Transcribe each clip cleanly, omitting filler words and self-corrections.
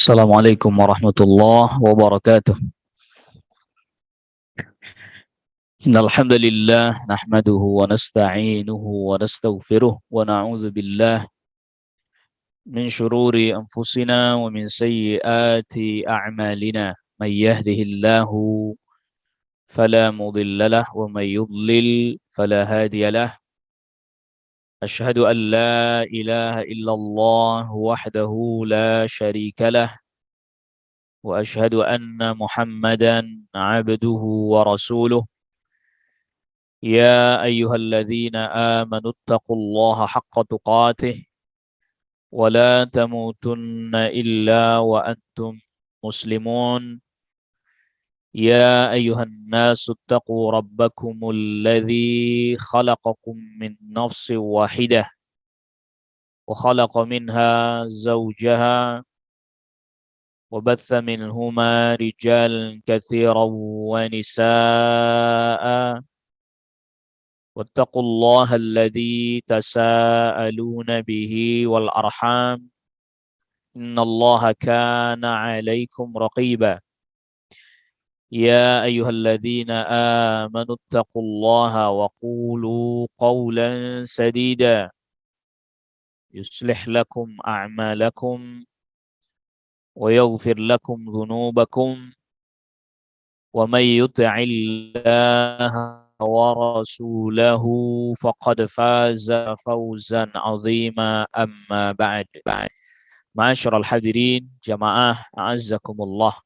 Assalamualaikum warahmatullahi wabarakatuh. Innal hamdalillah nahmaduhu wa nasta'inuhu wa nastaghfiruh wa na'udzu billah min shururi anfusina wa min sayyiati a'malina. May yahdihillahu fala mudilla lahu wa may yudlil fala hadiya lahu. Asyhadu an la ilaha illallah wahdahu la syarika lahu wa asyhadu anna Muhammadan 'abduhu wa rasuluh. يا أيها الذين آمنوا اتقوا الله حق تقاته ولا تموتن إلا وأنتم مسلمون. يا أيها الناس اتقوا ربكم الذي خلقكم من نفس واحدة وخلق منها زوجها وبث منهما رجالا كثيرا ونساء واتقوا الله الذي تساءلون به والأرحام إن الله كان عليكم رقيبا. يا أيها الذين آمنوا اتقوا الله وقولوا قولا سديدا يصلح لكم أعمالكم ويغفر لكم ذنوبكم ومن يطع الله ورسوله فقد فاز فوزا عظيما أما بعد. Ma'asyiral hadirin jamaah a'azzakumullah.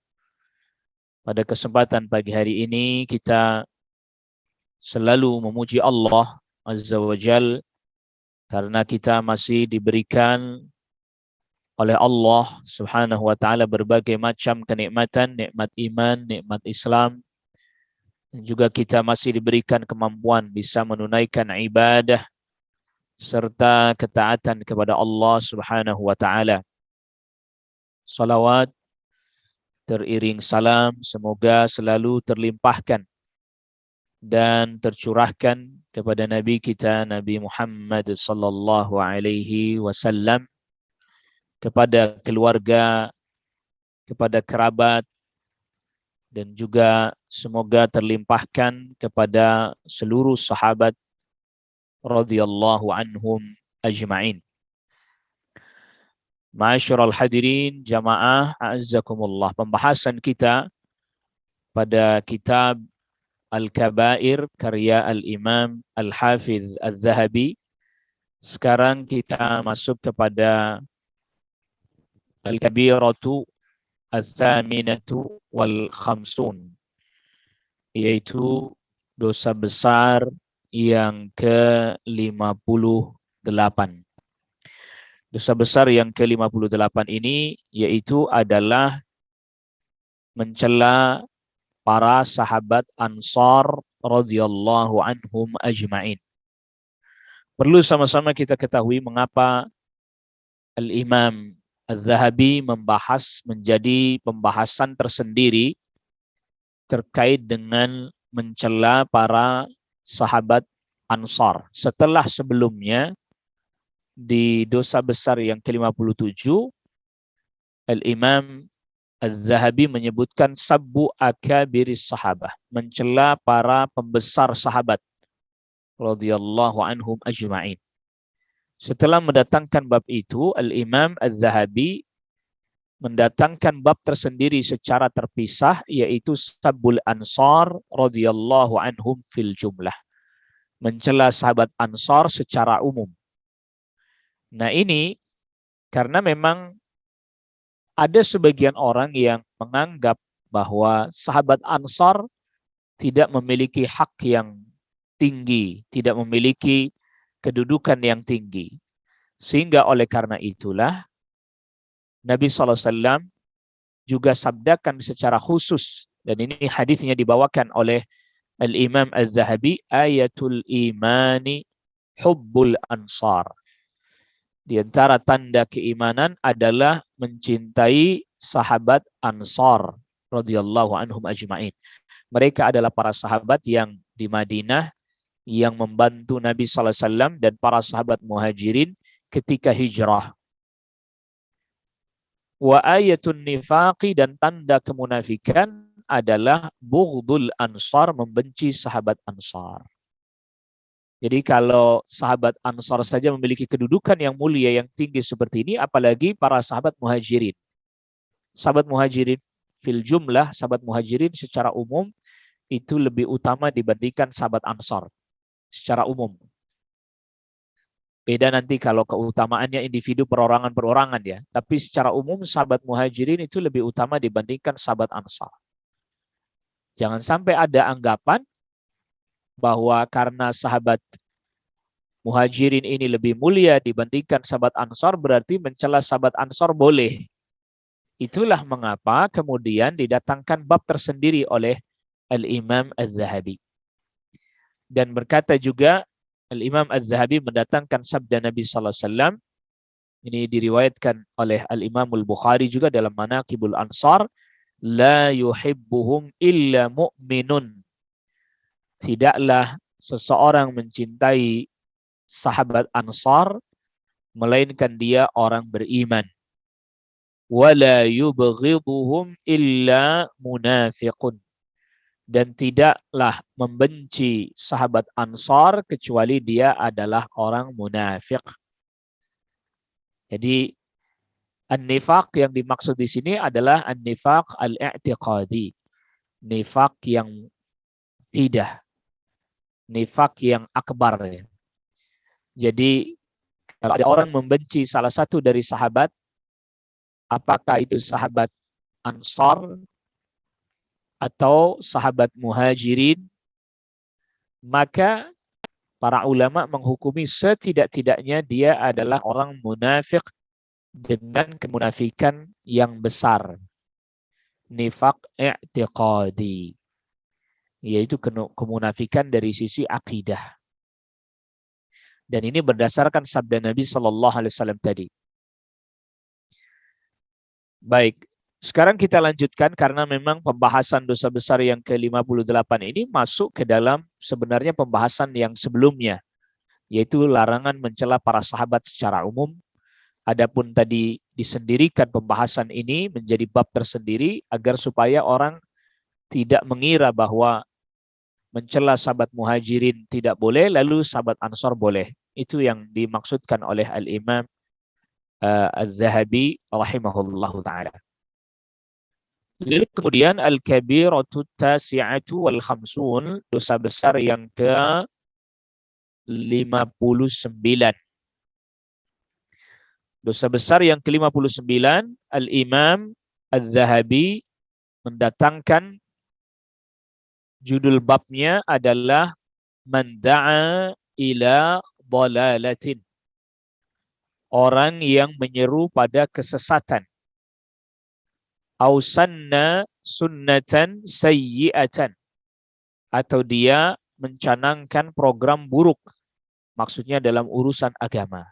Pada kesempatan pagi hari ini kita selalu memuji Allah Azza wa Jal karena kita masih diberikan oleh Allah Subhanahu wa taala berbagai macam kenikmatan, nikmat iman, nikmat Islam. Dan juga kita masih diberikan kemampuan bisa menunaikan ibadah serta ketaatan kepada Allah Subhanahu wa taala. Salawat teriring salam semoga selalu terlimpahkan dan tercurahkan kepada Nabi kita Nabi Muhammad sallallahu alaihi wasallam, kepada keluarga, kepada kerabat, dan juga semoga terlimpahkan kepada seluruh sahabat radhiyallahu anhum ajma'in. Ma'asyiral hadirin jamaah a'azzakumullah. Pembahasan kita pada kitab Al-Kabair karya Al-Imam Al-Hafiz Al-Zahabi. Sekarang kita masuk kepada Al-Kabiratu Al-Thaminatu wal Khamsun, yaitu dosa besar yang ke-58. Dosa besar yang ke-58 ini yaitu adalah mencela para sahabat Ansar radhiyallahu anhum ajma'in. Perlu sama-sama kita ketahui mengapa Al-Imam Al-Zahabi membahas menjadi pembahasan tersendiri terkait dengan mencela para sahabat Ansar. Setelah sebelumnya di dosa besar yang ke-57, Al-Imam Al-Zahabi menyebutkan sabbu akabiris sahabah, mencela para pembesar sahabat radhiyallahu anhum ajma'in. Setelah mendatangkan bab itu, Al-Imam Al-Zahabi mendatangkan bab tersendiri secara terpisah, yaitu sabbul ansar radhiyallahu anhum fil jumlah, mencela sahabat Ansar secara umum. Nah ini karena memang ada sebagian orang yang menganggap bahwa sahabat Ansar tidak memiliki hak yang tinggi, tidak memiliki kedudukan yang tinggi. Sehingga oleh karena itulah Nabi SAW juga sabdakan secara khusus, dan ini hadisnya dibawakan oleh Al-Imam Al-Zahabi, ayatul imani hubbul ansar. Di antara tanda keimanan adalah mencintai sahabat Ansar radhiyallahu anhum ajma'in. Mereka adalah para sahabat yang di Madinah yang membantu Nabi sallallahu alaihi wasallam dan para sahabat Muhajirin ketika hijrah. Wa ayatun nifaqi, dan tanda kemunafikan adalah bughdul ansar, membenci sahabat Ansar. Jadi kalau sahabat Ansar saja memiliki kedudukan yang mulia, yang tinggi seperti ini, apalagi para sahabat Muhajirin. Sahabat Muhajirin fil jumlah, sahabat Muhajirin secara umum itu lebih utama dibandingkan sahabat Ansar secara umum. Beda nanti kalau keutamaannya individu perorangan-perorangan ya. Tapi secara umum sahabat Muhajirin itu lebih utama dibandingkan sahabat Ansar. Jangan sampai ada anggapan bahwa karena sahabat Muhajirin ini lebih mulia dibandingkan sahabat Ansar, berarti mencela sahabat Ansar boleh. Itulah mengapa kemudian didatangkan bab tersendiri oleh Al-Imam Az-Zahabi. Dan berkata juga Al-Imam Az-Zahabi mendatangkan sabda Nabi sallallahu alaihi wasallam, ini diriwayatkan oleh Al-Imam Al-Bukhari juga dalam Manaqibul Ansar, la yuhibbuhum illa mu'minun. Tidaklah seseorang mencintai sahabat Ansar melainkan dia orang beriman. Wala yubghiduhum illa munafiqun. Dan tidaklah membenci sahabat Ansar kecuali dia adalah orang munafik. Jadi an-nifaq yang dimaksud di sini adalah an-nifaq al-i'tiqadi. Nifaq yang hidah. Nifaq yang akbar. Jadi kalau ada orang membenci salah satu dari sahabat, apakah itu sahabat Ansar atau sahabat Muhajirin, maka para ulama menghukumi setidak-tidaknya dia adalah orang munafik dengan kemunafikan yang besar. Nifaq i'tiqadi, yaitu kemunafikan dari sisi akidah. Dan ini berdasarkan sabda Nabi Sallallahu Alaihi Wasallam tadi. Baik, sekarang kita lanjutkan karena memang pembahasan dosa besar yang ke-58 ini masuk ke dalam sebenarnya pembahasan yang sebelumnya, yaitu larangan mencela para sahabat secara umum. Adapun tadi disendirikan pembahasan ini menjadi bab tersendiri agar supaya orang tidak mengira bahwa mencela sahabat Muhajirin tidak boleh, lalu sahabat Ansar boleh. Itu yang dimaksudkan oleh Al-Imam Az-Zahabi rahimahullahu ta'ala. Lalu kemudian al-kabiratu tasi'atu wal khamsun, dosa besar yang ke-59. Dosa besar yang ke-59, Al-Imam Az-Zahabi mendatangkan judul babnya adalah man da'a ila dhalalatin. Orang yang menyeru pada kesesatan. Ausanna sunnatan sayyi'atan. Atau dia mencanangkan program buruk. Maksudnya dalam urusan agama.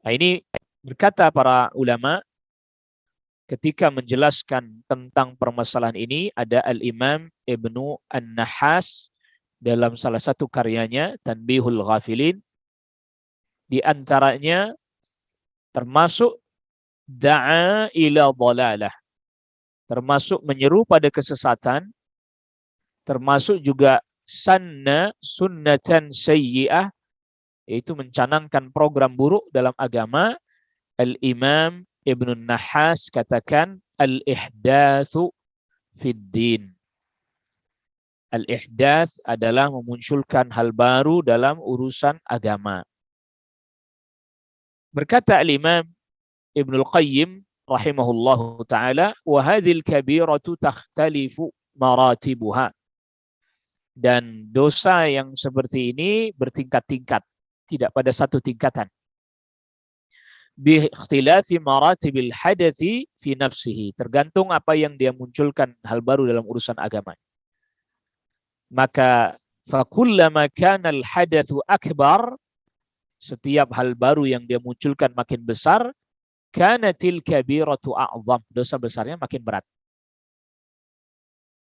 Nah, ini berkata para ulama ketika menjelaskan tentang permasalahan ini, ada Al-Imam Ibnu An-Nahas dalam salah satu karyanya Tanbihul Ghafilin. Di antaranya termasuk da'a ila dhalalah, termasuk menyeru pada kesesatan, termasuk juga sanna sunnatan sayyi'ah, yaitu mencanangkan program buruk dalam agama. Al-Imam Ibnu Nahas katakan al-ihdatsu fid din. Al-ihdaats adalah memunculkan hal baru dalam urusan agama. Berkata Al-Imam Ibnul Qayyim rahimahullahu ta'ala, wa hadhil kabiratu takhtalifu maratibuha. Dan dosa yang seperti ini bertingkat-tingkat, tidak pada satu tingkatan. Bi ikhtilafi maratibil hadathi fi nafsihi, tergantung apa yang dia munculkan hal baru dalam urusan agama. Maka fakullama kana al hadatsu akbar, setiap hal baru yang dia munculkan makin besar, kanatil kabiratu a'zam, dosa besarnya makin berat.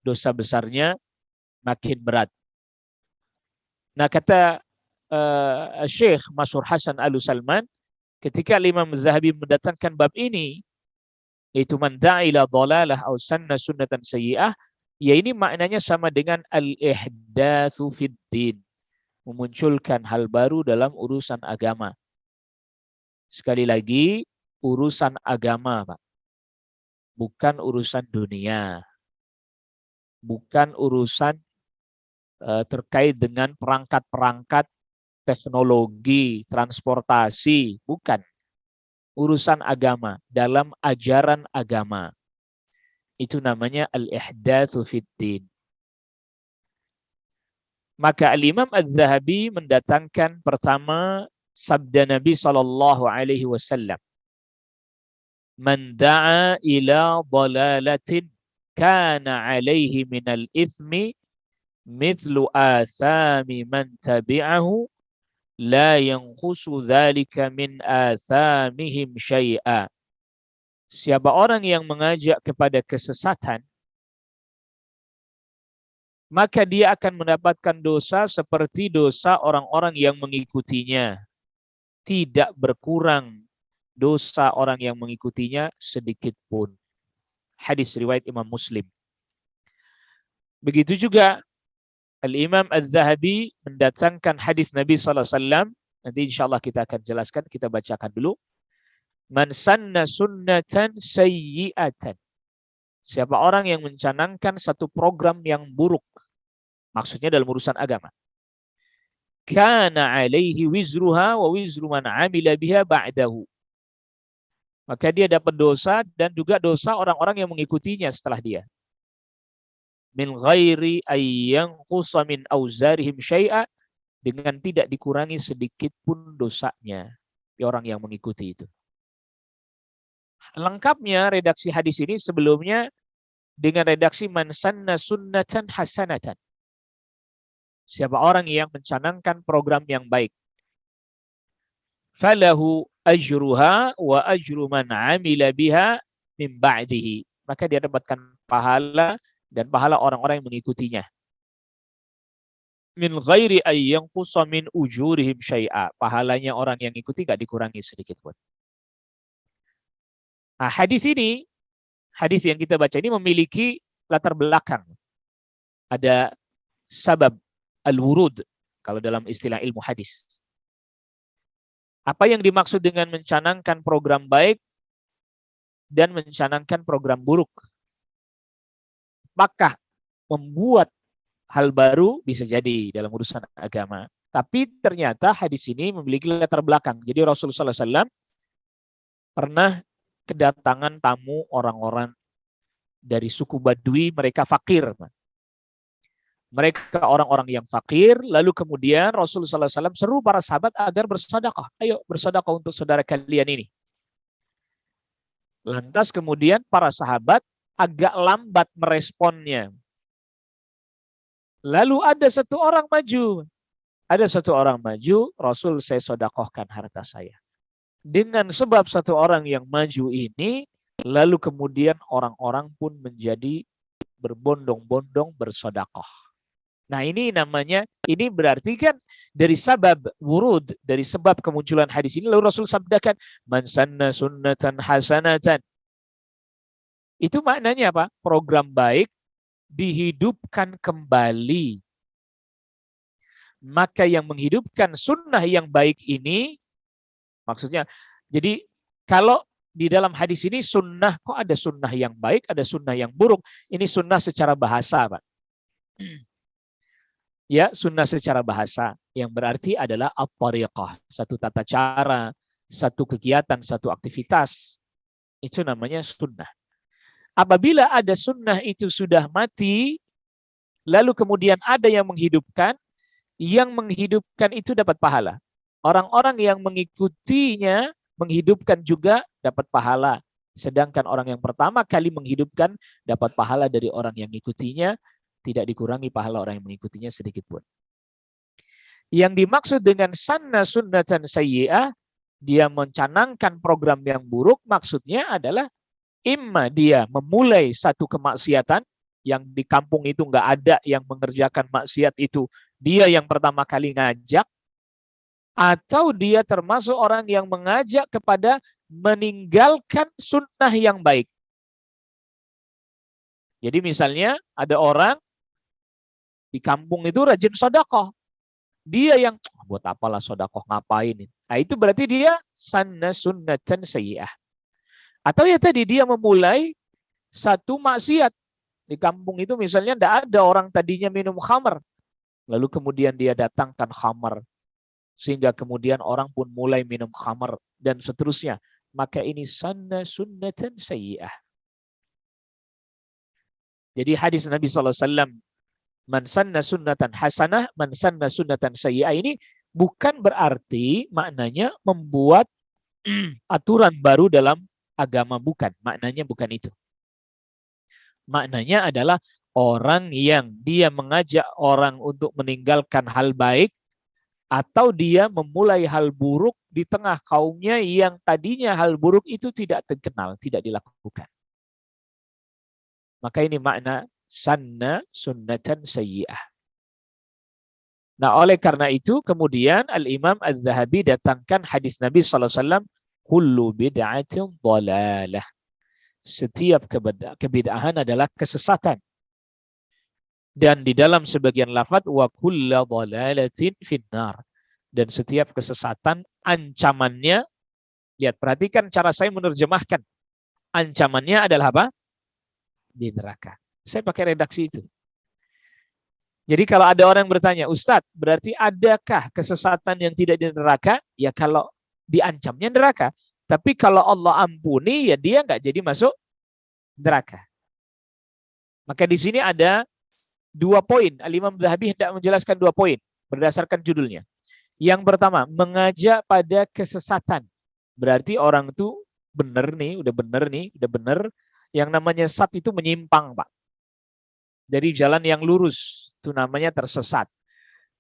Dosa besarnya makin berat. Nah, kata Syekh Masyhur Hasan Al-Salman, Ketika Imam Az-Zahabi mendatangkan bab ini, yaitu man da'a ila dhalalah aw sanna sunnatan sayyi'ah, ya ini maknanya sama dengan al-ihdatsu fid din, memunculkan hal baru dalam urusan agama. Sekali lagi, urusan agama, Pak. Bukan urusan dunia. Bukan urusan terkait dengan perangkat-perangkat teknologi, transportasi, bukan. Urusan agama, dalam ajaran agama. Itu namanya al-ihdatsu fid din. Maka Al-Imam Az-Zahabi mendatangkan pertama sabda Nabi SAW. Man da'a ila dhalalatin kana alaihi minal ithmi mithlu athami man tabi'ahu la yanqusu dzalika min athamihim syai'a. Siapa orang yang mengajak kepada kesesatan, maka dia akan mendapatkan dosa seperti dosa orang-orang yang mengikutinya. Tidak berkurang dosa orang yang mengikutinya sedikit pun. Hadis riwayat Imam Muslim. Begitu juga Al-Imam Az-Zahabi mendatangkan hadis Nabi SAW. Nanti insya Allah kita akan jelaskan, kita bacakan dulu. Man sanna sunnatan sayyi'atan. Siapa orang yang mencanangkan satu program yang buruk. Maksudnya dalam urusan agama. Kana alaihi wizruha wa wizru man amila biha ba'dahu. Maka dia dapat dosa dan juga dosa orang-orang yang mengikutinya setelah dia. Min ghairi ayyan qusa min auzarihim syai'a, dengan tidak dikurangi sedikit pun dosanya orang yang mengikuti itu. Lengkapnya redaksi hadis ini sebelumnya dengan redaksi man sanna sunnatan hasanatan. Siapa orang yang mencanangkan program yang baik. Falahu ajruha wa ajru man amila biha min ba'dihi. Maka dia dapatkan pahala dan pahala orang-orang yang mengikutinya. Min ghairi ayyan qusa min ujurihim syai'a. Pahalanya orang yang ikuti enggak dikurangi sedikit pun. Nah, hadis ini, hadis yang kita baca ini memiliki latar belakang. Ada sabab al-wurud kalau dalam istilah ilmu hadis. Apa yang dimaksud dengan mencanangkan program baik dan mencanangkan program buruk? Maka membuat hal baru bisa jadi dalam urusan agama. Tapi ternyata hadis ini memiliki latar belakang. Jadi Rasulullah SAW pernah kedatangan tamu orang-orang dari suku Badui, mereka fakir. Mereka orang-orang yang fakir, lalu kemudian Rasulullah SAW seru para sahabat agar bersedekah. Ayo bersedekah untuk saudara kalian ini. Lantas kemudian para sahabat agak lambat meresponnya. Lalu ada satu orang maju. Ada satu orang maju, Rasul, saya sedekahkan harta saya. Dengan sebab satu orang yang maju ini, lalu kemudian orang-orang pun menjadi berbondong-bondong bersedekah. Nah ini namanya, ini berarti kan dari sebab wurud, dari sebab kemunculan hadis ini, lalu Rasul sabdakan, man sanna sunnatan hasanatan. Itu maknanya apa? Program baik dihidupkan kembali. Maka yang menghidupkan sunnah yang baik ini, maksudnya, jadi kalau di dalam hadis ini sunnah, kok ada sunnah yang baik, ada sunnah yang buruk. Ini sunnah secara bahasa, Pak. Ya, sunnah secara bahasa yang berarti adalah at-tariqah, satu tata cara, satu kegiatan, satu aktivitas. Itu namanya sunnah. Apabila ada sunnah itu sudah mati, lalu kemudian ada yang menghidupkan itu dapat pahala. Orang-orang yang mengikutinya menghidupkan juga dapat pahala. Sedangkan orang yang pertama kali menghidupkan dapat pahala dari orang yang mengikutinya, tidak dikurangi pahala orang yang mengikutinya sedikit pun. Yang dimaksud dengan sanna sunnatan sayyi'ah, dia mencanangkan program yang buruk, maksudnya adalah imma dia memulai satu kemaksiatan yang di kampung itu nggak ada yang mengerjakan maksiat itu, dia yang pertama kali ngajak, atau dia termasuk orang yang mengajak kepada meninggalkan sunnah yang baik. Jadi misalnya ada orang di kampung itu rajin sedekah. Dia yang buat apalah sedekah, ngapain? Nah, itu berarti dia sanna sunnatan sayyi'ah. Atau ya tadi dia memulai satu maksiat. Di kampung itu misalnya tidak ada orang tadinya minum khamar. Lalu kemudian dia datangkan khamar. Sehingga kemudian orang pun mulai minum khamar. Dan seterusnya. Maka ini sanna sunnatan sayyi'ah. Jadi hadis Nabi SAW. Man sanna sunnatan hasanah, man sanna sunnatan sayyi'ah. Ini bukan berarti maknanya membuat aturan baru dalam agama. Bukan. Maknanya bukan itu. Maknanya adalah orang yang dia mengajak orang untuk meninggalkan hal baik atau dia memulai hal buruk di tengah kaumnya yang tadinya hal buruk itu tidak terkenal, tidak dilakukan. Maka ini makna sanna sunnatan sayyi'ah. Nah, oleh karena itu kemudian Al-Imam Az-Zahabi datangkan hadis Nabi SAW, kullu bid'atin dhalalah. Setiap kebid'ahan adalah kesesatan. Dan di dalam sebagian lafaz wa kullu dhalalatin finnar. Dan setiap kesesatan ancamannya, lihat perhatikan cara saya menerjemahkan. Ancamannya adalah apa? Di neraka. Saya pakai redaksi itu. Jadi kalau ada orang bertanya, Ustadz, berarti adakah kesesatan yang tidak di neraka? Ya kalau diancamnya neraka. Tapi kalau Allah ampuni, ya dia nggak jadi masuk neraka. Maka di sini ada 2 poin. Al-Imam Zahabi hendak menjelaskan 2 poin berdasarkan judulnya. Yang pertama, mengajak pada kesesatan. Berarti orang itu benar nih, udah benar. Yang namanya sat itu menyimpang, Pak. Dari jalan yang lurus, itu namanya tersesat.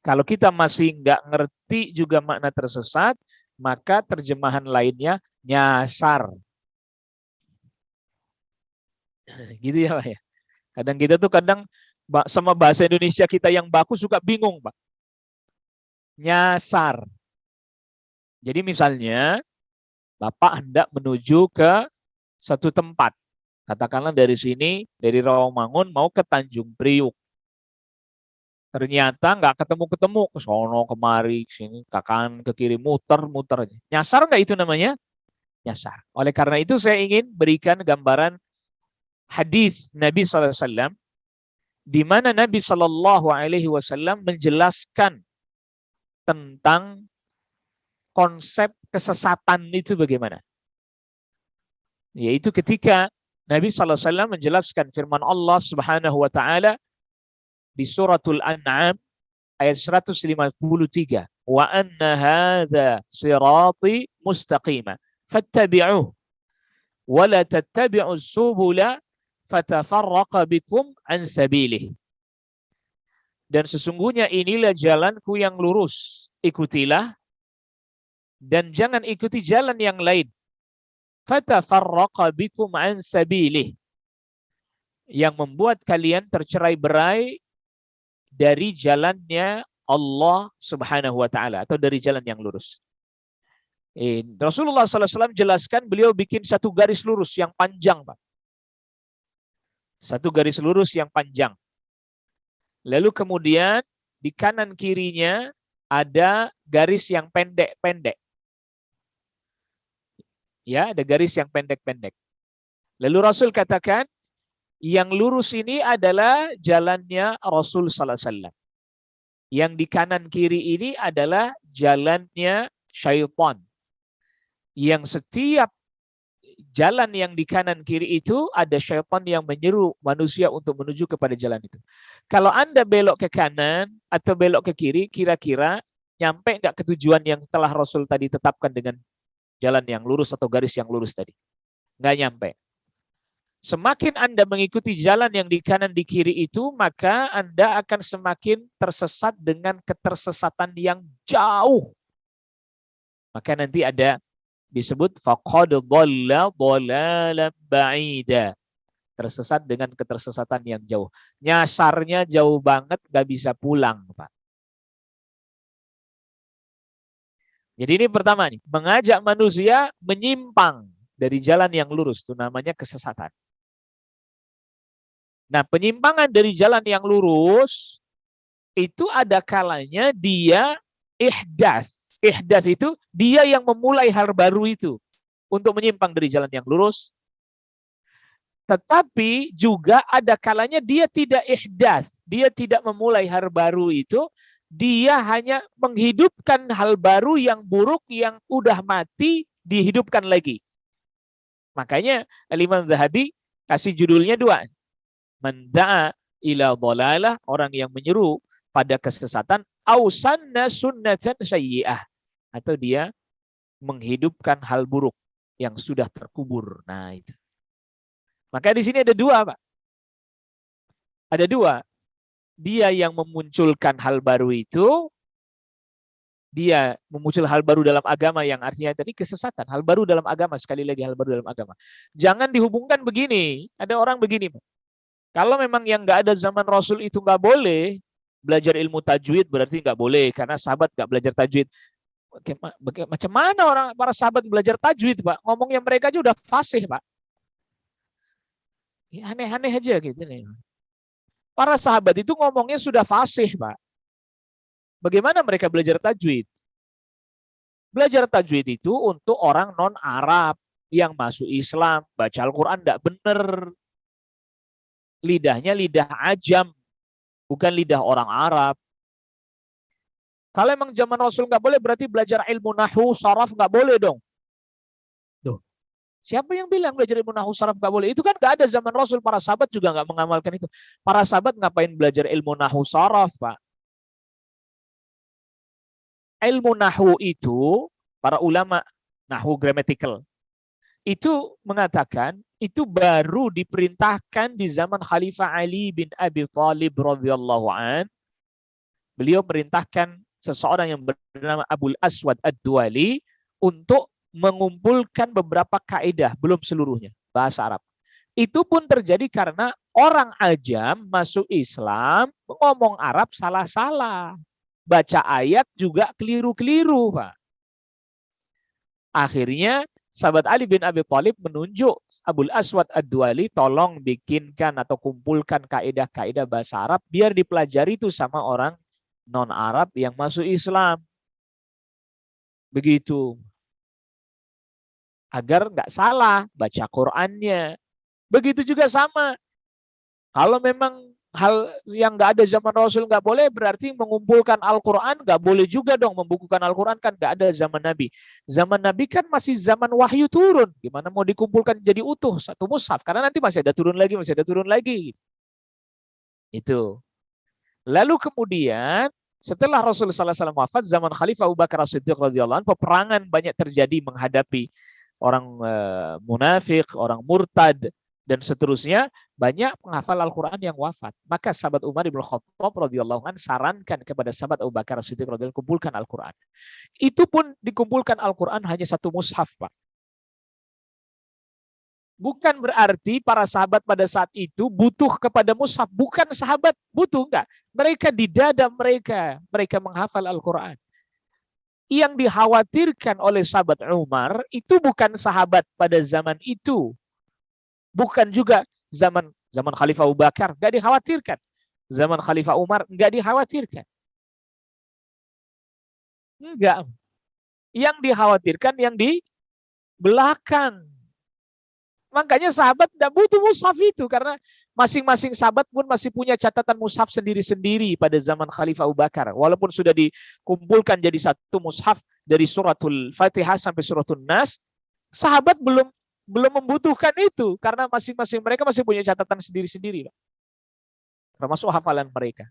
Kalau kita masih nggak ngerti juga makna tersesat, maka terjemahan lainnya nyasar. Gitu ya Pak ya. Kadang kita tuh sama bahasa Indonesia kita yang baku suka bingung Pak. Nyasar. Jadi misalnya Bapak hendak menuju ke satu tempat. Katakanlah dari sini, dari Rawamangun mau ke Tanjung Priuk. Ternyata nggak ketemu-ketemu, ke sono kemari, sini, ke kanan, ke kiri, muter-muter aja. Nyasar nggak itu namanya? Nyasar. Oleh karena itu saya ingin berikan gambaran hadis Nabi SAW, di mana Nabi SAW menjelaskan tentang konsep kesesatan itu bagaimana. Yaitu ketika Nabi SAW menjelaskan firman Allah Subhanahu wa taala di suratul An'am ayat 153, wa anna hadza sirati mustaqima fattabi'uhu wa la tattabi'us subula fatafarraqa bikum an sabilihi. Dan sesungguhnya inilah jalanku yang lurus, ikutilah dan jangan ikuti jalan yang lain. Fatafarraqa bikum an sabilihi, yang membuat kalian tercerai-berai dari jalannya Allah Subhanahu wa taala atau dari jalan yang lurus. Rasulullah SAW jelaskan, beliau bikin satu garis lurus yang panjang, Pak. Satu garis lurus yang panjang. Lalu kemudian di kanan kirinya ada garis yang pendek-pendek. Ya, ada garis yang pendek-pendek. Lalu Rasul katakan, yang lurus ini adalah jalannya Rasul sallallahu alaihi wasallam. Yang di kanan kiri ini adalah jalannya syaitan. Yang setiap jalan yang di kanan kiri itu ada syaitan yang menyeru manusia untuk menuju kepada jalan itu. Kalau Anda belok ke kanan atau belok ke kiri, kira-kira nyampe nggak ke tujuan yang telah Rasul tadi tetapkan dengan jalan yang lurus atau garis yang lurus tadi? Nggak nyampe. Semakin Anda mengikuti jalan yang di kanan di kiri itu, maka Anda akan semakin tersesat dengan ketersesatan yang jauh. Maka nanti ada disebut faqad dhalla dhalalan ba'ida. Tersesat dengan ketersesatan yang jauh. Nyasarnya jauh banget, gak bisa pulang, Pak. Jadi ini pertama nih, mengajak manusia menyimpang dari jalan yang lurus, itu namanya kesesatan. Nah, penyimpangan dari jalan yang lurus itu ada kalanya dia ihdas. Ihdas itu dia yang memulai hal baru itu untuk menyimpang dari jalan yang lurus. Tetapi juga ada kalanya dia tidak ihdas, dia tidak memulai hal baru itu, dia hanya menghidupkan hal baru yang buruk yang udah mati dihidupkan lagi. Makanya Imam Zahabi kasih judulnya dua. Man da'a ila dhalalah, orang yang menyeru pada kesesatan, au sanna sunnatan sayyi'ah, atau dia menghidupkan hal buruk yang sudah terkubur. Nah, itu. Maka di sini ada dua, Pak. Ada dua. Dia yang memunculkan hal baru itu, dia memuncul hal baru dalam agama yang artinya tadi kesesatan. Hal baru dalam agama, sekali lagi hal baru dalam agama. Jangan dihubungkan begini. Ada orang begini, Pak. Kalau memang yang nggak ada zaman Rasul itu nggak boleh, belajar ilmu tajwid berarti nggak boleh, karena sahabat nggak belajar tajwid. Macam mana orang para sahabat belajar tajwid, Pak? Ngomongnya mereka aja udah fasih, Pak. Ya, aneh-aneh aja gitu nih. Para sahabat itu ngomongnya sudah fasih, Pak. Bagaimana mereka belajar tajwid? Belajar tajwid itu untuk orang non-Arab yang masuk Islam, baca Al-Quran nggak bener. Lidahnya lidah ajam, bukan lidah orang Arab. Kalau emang zaman Rasul nggak boleh, berarti belajar ilmu nahwu, saraf nggak boleh dong. Duh, siapa yang bilang belajar ilmu nahwu, saraf nggak boleh? Itu kan nggak ada zaman Rasul, para sahabat juga nggak mengamalkan itu. Para sahabat ngapain belajar ilmu nahwu, saraf, Pak? Ilmu nahwu itu, para ulama nahwu grammatical, itu mengatakan itu baru diperintahkan di zaman Khalifah Ali bin Abi Thalib radhiyallahu an. Beliau perintahkan seseorang yang bernama Abul Aswad Ad-Duali untuk mengumpulkan beberapa kaidah, belum seluruhnya, bahasa Arab. Itu pun terjadi karena orang ajam masuk Islam, ngomong Arab salah-salah. Baca ayat juga keliru-keliru, Pak. Akhirnya sahabat Ali bin Abi Thalib menunjuk Abul Aswad Ad-Duali, tolong bikinkan atau kumpulkan kaidah-kaidah bahasa Arab biar dipelajari itu sama orang non-Arab yang masuk Islam. Begitu. Agar nggak salah baca Qur'annya. Begitu juga sama. Kalau memang hal yang nggak ada zaman Rasul nggak boleh, berarti mengumpulkan Al-Quran nggak boleh juga dong. Membukukan Al-Quran kan nggak ada zaman Nabi. Zaman Nabi kan masih zaman wahyu turun. Gimana mau dikumpulkan jadi utuh satu mushaf? Karena nanti masih ada turun lagi, masih ada turun lagi. Itu. Lalu kemudian setelah Rasulullah SAW wafat, zaman Khalifah Abu Bakar As-Siddiq radhiyallahu anhu, peperangan banyak terjadi menghadapi orang munafik, orang murtad, dan seterusnya. Banyak penghafal Al-Quran yang wafat. Maka sahabat Umar bin Khattab radhiyallahu anhu sarankan kepada sahabat Abu Bakar As-Siddiq radhiyallahu anhu, kumpulkan Al-Quran. Itu pun dikumpulkan Al-Quran hanya satu mushaf, Pak. Bukan berarti para sahabat pada saat itu butuh kepada mushaf. Bukan sahabat butuh, enggak. Mereka di dada mereka menghafal Al-Quran. Yang dikhawatirkan oleh sahabat Umar itu bukan sahabat pada zaman itu. Bukan juga zaman Khalifah Abu Bakar, enggak dikhawatirkan. Zaman Khalifah Umar enggak dikhawatirkan. Enggak. Yang dikhawatirkan yang di belakang. Makanya sahabat tidak butuh mushaf itu, karena masing-masing sahabat pun masih punya catatan mushaf sendiri-sendiri pada zaman Khalifah Abu Bakar. Walaupun sudah dikumpulkan jadi satu mushaf dari suratul Fatihah sampai suratul Nas, sahabat belum membutuhkan itu, karena masing-masing mereka masih punya catatan sendiri-sendiri, termasuk hafalan mereka.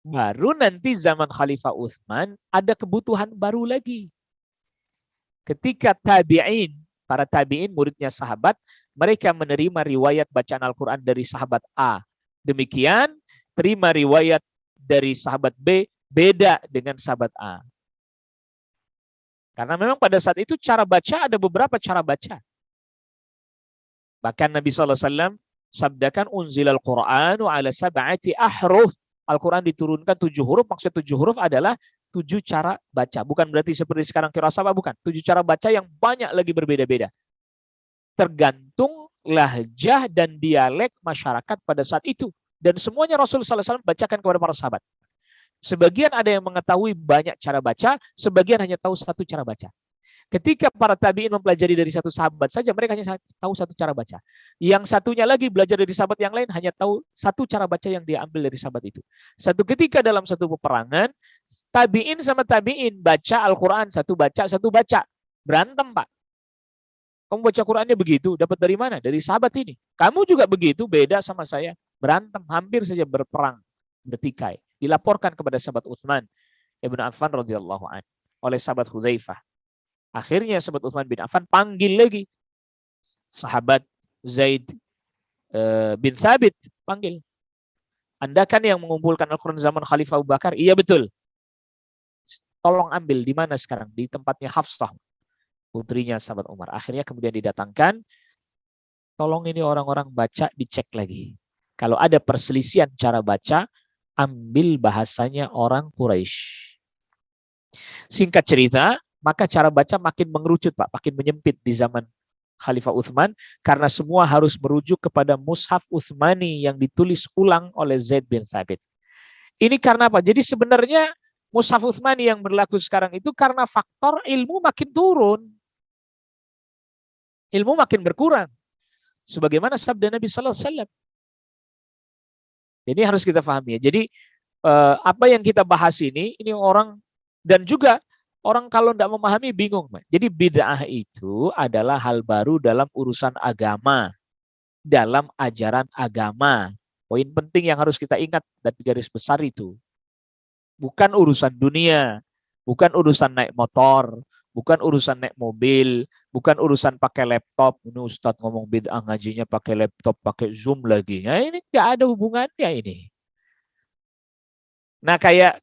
Baru nanti zaman Khalifah Utsman ada kebutuhan baru lagi. Ketika tabi'in, para tabi'in muridnya sahabat, mereka menerima riwayat bacaan Al-Quran dari sahabat A. Demikian, terima riwayat dari sahabat B, beda dengan sahabat A. Karena memang pada saat itu cara baca ada beberapa cara baca. Bahkan Nabi SAW sabdakan, unzilal Qur'anu ala sab'ati ahruf. Al-Quran diturunkan 7 huruf, maksud 7 huruf adalah 7 cara baca. Bukan berarti seperti sekarang qiraah sabah, bukan. 7 cara baca yang banyak lagi berbeda-beda. Tergantung lahjah dan dialek masyarakat pada saat itu. Dan semuanya Rasulullah SAW bacakan kepada para sahabat. Sebagian ada yang mengetahui banyak cara baca, sebagian hanya tahu 1 cara baca. Ketika para tabi'in mempelajari dari 1 sahabat saja, mereka hanya tahu 1 cara baca. Yang satunya lagi belajar dari sahabat yang lain hanya tahu 1 cara baca yang dia ambil dari sahabat itu. Satu ketika dalam satu peperangan, tabi'in sama tabi'in baca Al-Quran, satu baca. Berantem, Pak. Kamu baca Qurannya begitu, dapat dari mana? Dari sahabat ini. Kamu juga begitu, beda sama saya. Berantem, hampir saja berperang, bertikai. Dilaporkan kepada sahabat Utsman Ibn Affan radhiyallahu anhu oleh sahabat Hudzaifah. Akhirnya sahabat Utsman bin Affan panggil lagi sahabat Zaid bin Thabit, panggil. Anda kan yang mengumpulkan Al-Quran zaman Khalifah Abu Bakar? Iya betul. Tolong ambil di mana sekarang? Di tempatnya Hafsah, putrinya sahabat Umar. Akhirnya kemudian didatangkan. Tolong ini orang-orang baca, dicek lagi. Kalau ada perselisihan cara baca, ambil bahasanya orang Quraisy. Singkat cerita, maka cara baca makin mengerucut, Pak, makin menyempit di zaman Khalifah Utsman karena semua harus merujuk kepada Mushaf Utsmani yang ditulis ulang oleh Zaid bin Thabit. Ini karena apa? Jadi sebenarnya Mushaf Utsmani yang berlaku sekarang itu karena faktor ilmu makin turun. Ilmu makin berkurang. Sebagaimana sabda Nabi sallallahu alaihi wasallam. Ini harus kita pahami ya. Jadi apa yang kita bahas ini orang dan juga orang kalau tidak memahami bingung. Jadi bid'ah itu adalah hal baru dalam urusan agama, dalam ajaran agama. Poin penting yang harus kita ingat dan garis besar itu. Bukan urusan dunia, bukan urusan naik motor, bukan urusan naik mobil, bukan urusan pakai laptop. Ini Ustadz ngomong bid'ah ngajinya pakai laptop, pakai Zoom lagi. Nah, ini nggak ada hubungannya ini. Nah kayak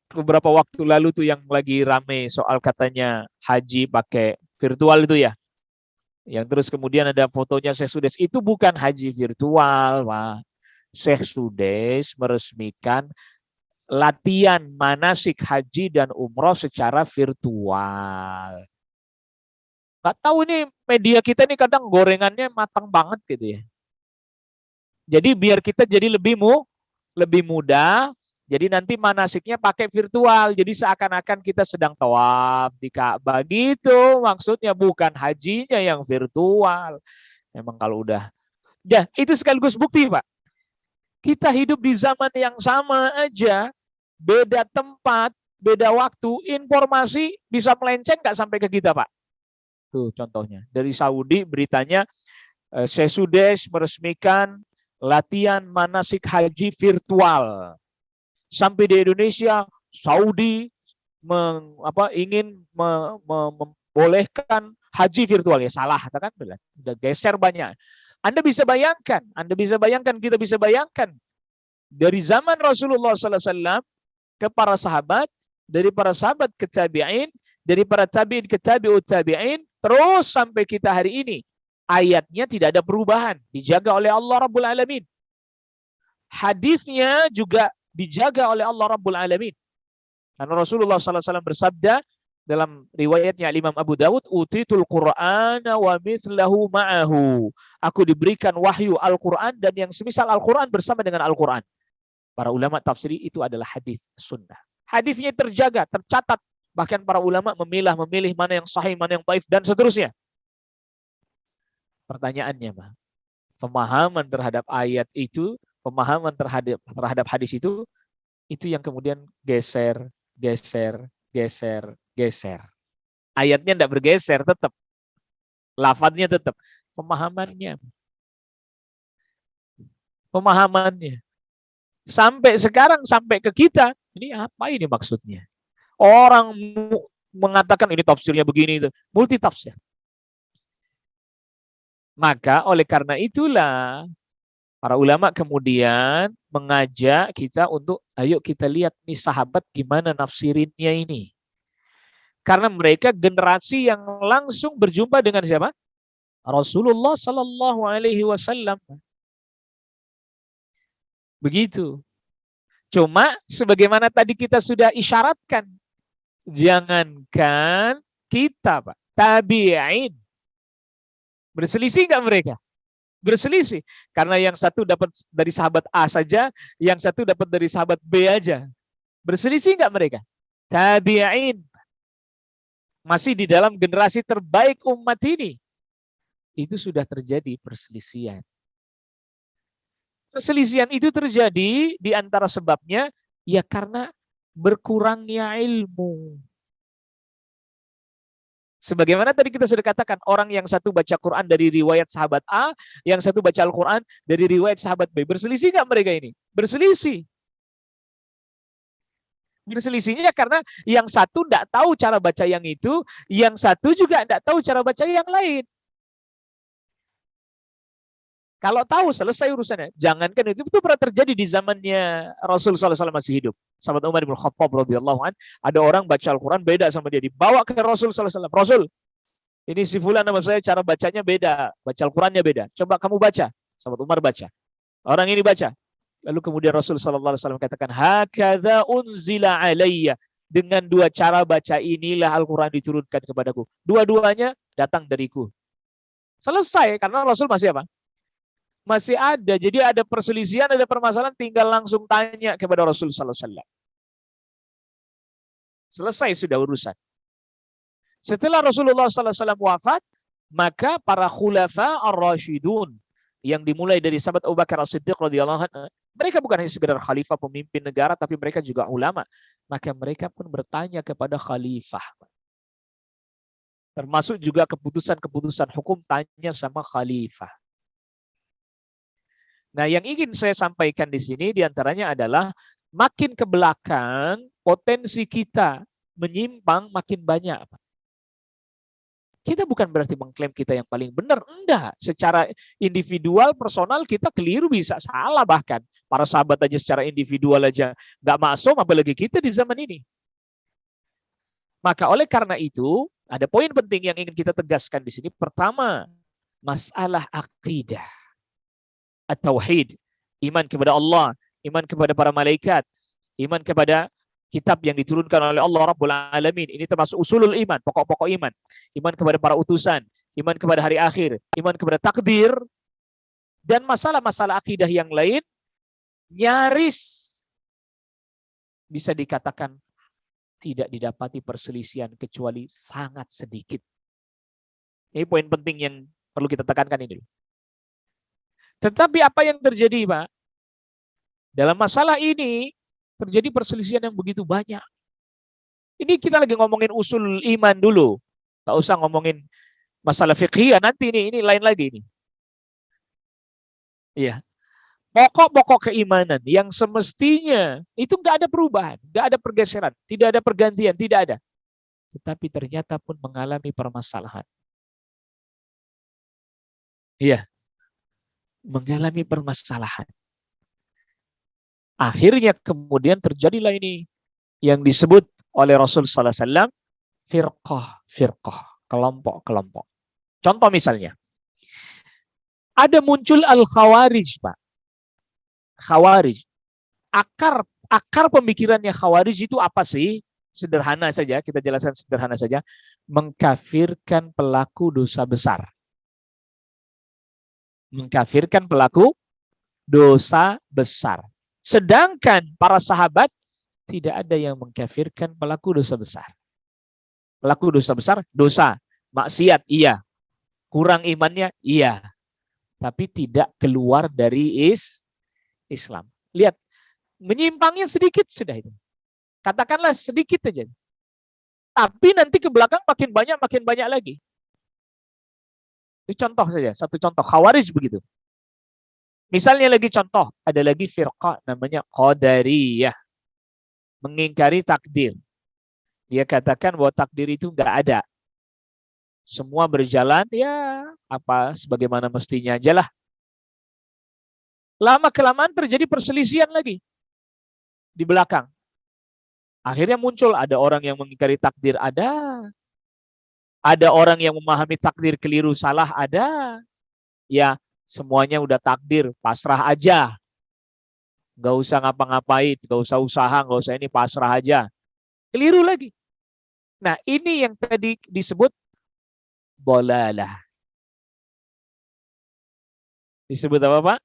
beberapa waktu lalu tuh yang lagi rame soal katanya haji pakai virtual itu ya. Yang terus kemudian ada fotonya Syekh Sudes. Itu bukan haji virtual, Pak. Syekh Sudes meresmikan latihan manasik haji dan umroh secara virtual. Nggak tahu ini media kita ini kadang gorengannya matang banget gitu ya. Jadi biar kita jadi lebih mudah. Jadi nanti manasiknya pakai virtual. Jadi seakan-akan kita sedang tawaf di Ka'bah gitu. Maksudnya bukan hajinya yang virtual. Memang kalau udah. Ya, itu sekaligus bukti, Pak. Kita hidup di zaman yang sama aja. Beda tempat, beda waktu. Informasi bisa melenceng nggak sampai ke kita, Pak? Tuh contohnya. Dari Saudi beritanya Syekh Sudes meresmikan latihan manasik haji virtual. Sampai di Indonesia, Saudi ingin membolehkan haji virtual. Ya salah, kan? Udah geser banyak. Anda bisa bayangkan, kita bisa bayangkan dari zaman Rasulullah SAW ke para sahabat, dari para sahabat ke tabi'in, dari para tabi'in ke tabi'ut tabi'in, terus sampai kita hari ini. Ayatnya tidak ada perubahan, dijaga oleh Allah Rabbul Alamin. Hadisnya juga dijaga oleh Allah Rabbul Alamin. Karena Rasulullah SAW bersabda dalam riwayatnya Imam Abu Dawud, utitul Qur'ana wa mithlahu ma'ahu. Aku diberikan wahyu Al-Quran dan yang semisal Al-Quran bersama dengan Al-Quran. Para ulama tafsir itu adalah hadis sunnah. Hadisnya terjaga, tercatat. Bahkan para ulama memilih mana yang sahih, mana yang dhaif dan seterusnya. Pertanyaannya, Pak, pemahaman terhadap ayat itu, pemahaman terhadap hadis itu yang kemudian geser. Ayatnya tidak bergeser, tetap. Lafadznya tetap. Pemahamannya. Sampai sekarang, sampai ke kita, ini apa ini maksudnya? Orang mengatakan ini tafsirnya begini, itu multi tafsir. Maka oleh karena itulah para ulama kemudian mengajak kita untuk ayo kita lihat nih sahabat gimana nafsirinnya ini. Karena mereka generasi yang langsung berjumpa dengan siapa? Rasulullah Sallallahu Alaihi Wasallam. Begitu. Cuma sebagaimana tadi kita sudah isyaratkan, Jangankan kita, Pak. Tabi'in. Berselisih nggak mereka? Berselisih. Karena yang satu dapat dari sahabat A saja, yang satu dapat dari sahabat B aja. Berselisih nggak mereka? Tabi'in. Masih di dalam generasi terbaik umat ini. Itu sudah terjadi perselisihan. Perselisihan itu terjadi di antara sebabnya ya karena berkurangnya ilmu. Sebagaimana tadi kita sudah katakan, orang yang satu baca Quran dari riwayat sahabat A, yang satu baca Al-Quran dari riwayat sahabat B. Berselisih nggak mereka ini? Berselisih. Berselisihnya karena yang satu tidak tahu cara baca yang itu, yang satu juga tidak tahu cara baca yang lain. Kalau tahu selesai urusannya. Jangankan itu pernah terjadi di zamannya Rasul SAW masih hidup. Sahabat Umar bin Khattab radhiyallahu an, ada orang baca Al-Quran beda sama dia, dibawa ke Rasul SAW. Rasul, ini si fulan nama saya, cara bacanya beda, baca Al-Qurannya beda. Coba kamu baca. Sahabat Umar baca. Orang ini baca. Lalu kemudian Rasul SAW katakan, hakadha unzila alayya. Dengan dua cara baca inilah Al-Quran diturunkan kepadaku. Dua-duanya datang dariku. Selesai, karena Rasul masih apa? Masih ada. Jadi ada perselisihan, ada permasalahan, tinggal langsung tanya kepada Rasul SAW. Selesai sudah urusan. Setelah Rasulullah SAW wafat, maka para khulafa ar-rasyidun yang dimulai dari sahabat Abu Bakar As-Siddiq radhiyallahu anhu, mereka bukan hanya sekedar khalifah pemimpin negara, tapi mereka juga ulama. Maka mereka pun bertanya kepada khalifah. Termasuk juga keputusan-keputusan hukum tanya sama khalifah. Nah, yang ingin saya sampaikan di sini diantaranya adalah makin ke belakang potensi kita menyimpang makin banyak. Kita bukan berarti mengklaim kita yang paling benar, enggak. Secara individual, personal kita keliru, bisa salah bahkan. Para sahabat aja secara individual aja nggak maksum, apalagi kita di zaman ini. Maka oleh karena itu ada poin penting yang ingin kita tegaskan di sini. Pertama, masalah akidah. At-tauhid, iman kepada Allah, iman kepada para malaikat, iman kepada kitab yang diturunkan oleh Allah Rabbul Alamin. Ini termasuk usulul iman, pokok-pokok iman. Iman kepada para utusan, iman kepada hari akhir, iman kepada takdir, dan masalah-masalah akidah yang lain, nyaris bisa dikatakan tidak didapati perselisihan kecuali sangat sedikit. Ini poin penting yang perlu kita tekankan ini. Tetapi apa yang terjadi, Pak? Dalam masalah ini terjadi perselisihan yang begitu banyak. Ini kita lagi ngomongin usul iman dulu. Nggak usah ngomongin masalah fikih, nanti ini lain lagi ini. Iya. Pokok-pokok keimanan yang semestinya itu nggak ada perubahan, nggak ada pergeseran, tidak ada pergantian, tidak ada. Tetapi ternyata pun mengalami permasalahan. Iya. Mengalami permasalahan. Akhirnya kemudian terjadilah ini yang disebut oleh Rasul sallallahu alaihi wasallam firqah, kelompok-kelompok. Contoh misalnya, ada muncul al-khawarij, Pak. Khawarij. Akar pemikirannya khawarij itu apa sih? Sederhana saja, kita jelaskan sederhana saja. Mengkafirkan pelaku dosa besar. Mengkafirkan pelaku dosa besar. Sedangkan para sahabat tidak ada yang mengkafirkan pelaku dosa besar. Pelaku dosa besar, dosa, maksiat, iya. Kurang imannya, iya. Tapi tidak keluar dari Islam. Lihat, menyimpangnya sedikit sudah itu. Katakanlah sedikit aja. Tapi nanti ke belakang makin banyak lagi. Itu contoh saja, satu contoh. Khawarij begitu. Misalnya lagi contoh, ada lagi firqah namanya Qadariyah. Mengingkari takdir. Dia katakan bahwa takdir itu enggak ada. Semua berjalan ya apa sebagaimana mestinya aja lah. Lama-kelamaan terjadi perselisihan lagi di belakang. Akhirnya muncul ada orang yang mengingkari takdir, ada orang yang memahami takdir keliru salah, ada. Ya, semuanya udah takdir, pasrah aja. Gak usah ngapa-ngapain, gak usah usaha, gak usah ini, pasrah aja. Keliru lagi. Nah, ini yang tadi disebut dolalah. Disebut apa, Pak?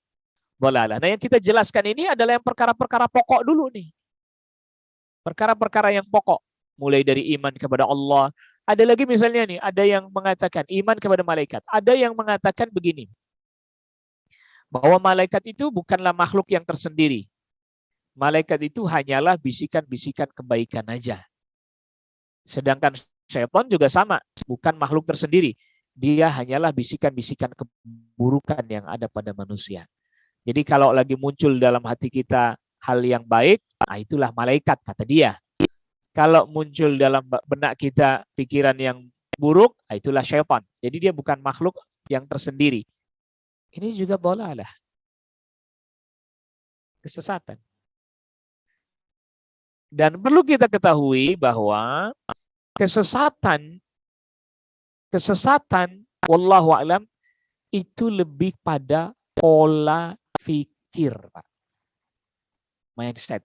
Dolalah. Nah, yang kita jelaskan ini adalah yang perkara-perkara pokok dulu nih. Perkara-perkara yang pokok. Mulai dari iman kepada Allah. Ada lagi misalnya nih, ada yang mengatakan iman kepada malaikat. Ada yang mengatakan begini, bahwa malaikat itu bukanlah makhluk yang tersendiri. Malaikat itu hanyalah bisikan-bisikan kebaikan aja. Sedangkan syaitan juga sama, bukan makhluk tersendiri. Dia hanyalah bisikan-bisikan keburukan yang ada pada manusia. Jadi kalau lagi muncul dalam hati kita hal yang baik, nah itulah malaikat, kata dia. Kalau muncul dalam benak kita pikiran yang buruk, nah itulah syaitan. Jadi dia bukan makhluk yang tersendiri. Ini juga dolalah, kesesatan. Dan perlu kita ketahui bahwa kesesatan wallahu alam itu lebih pada pola pikir, Pak. Mindset.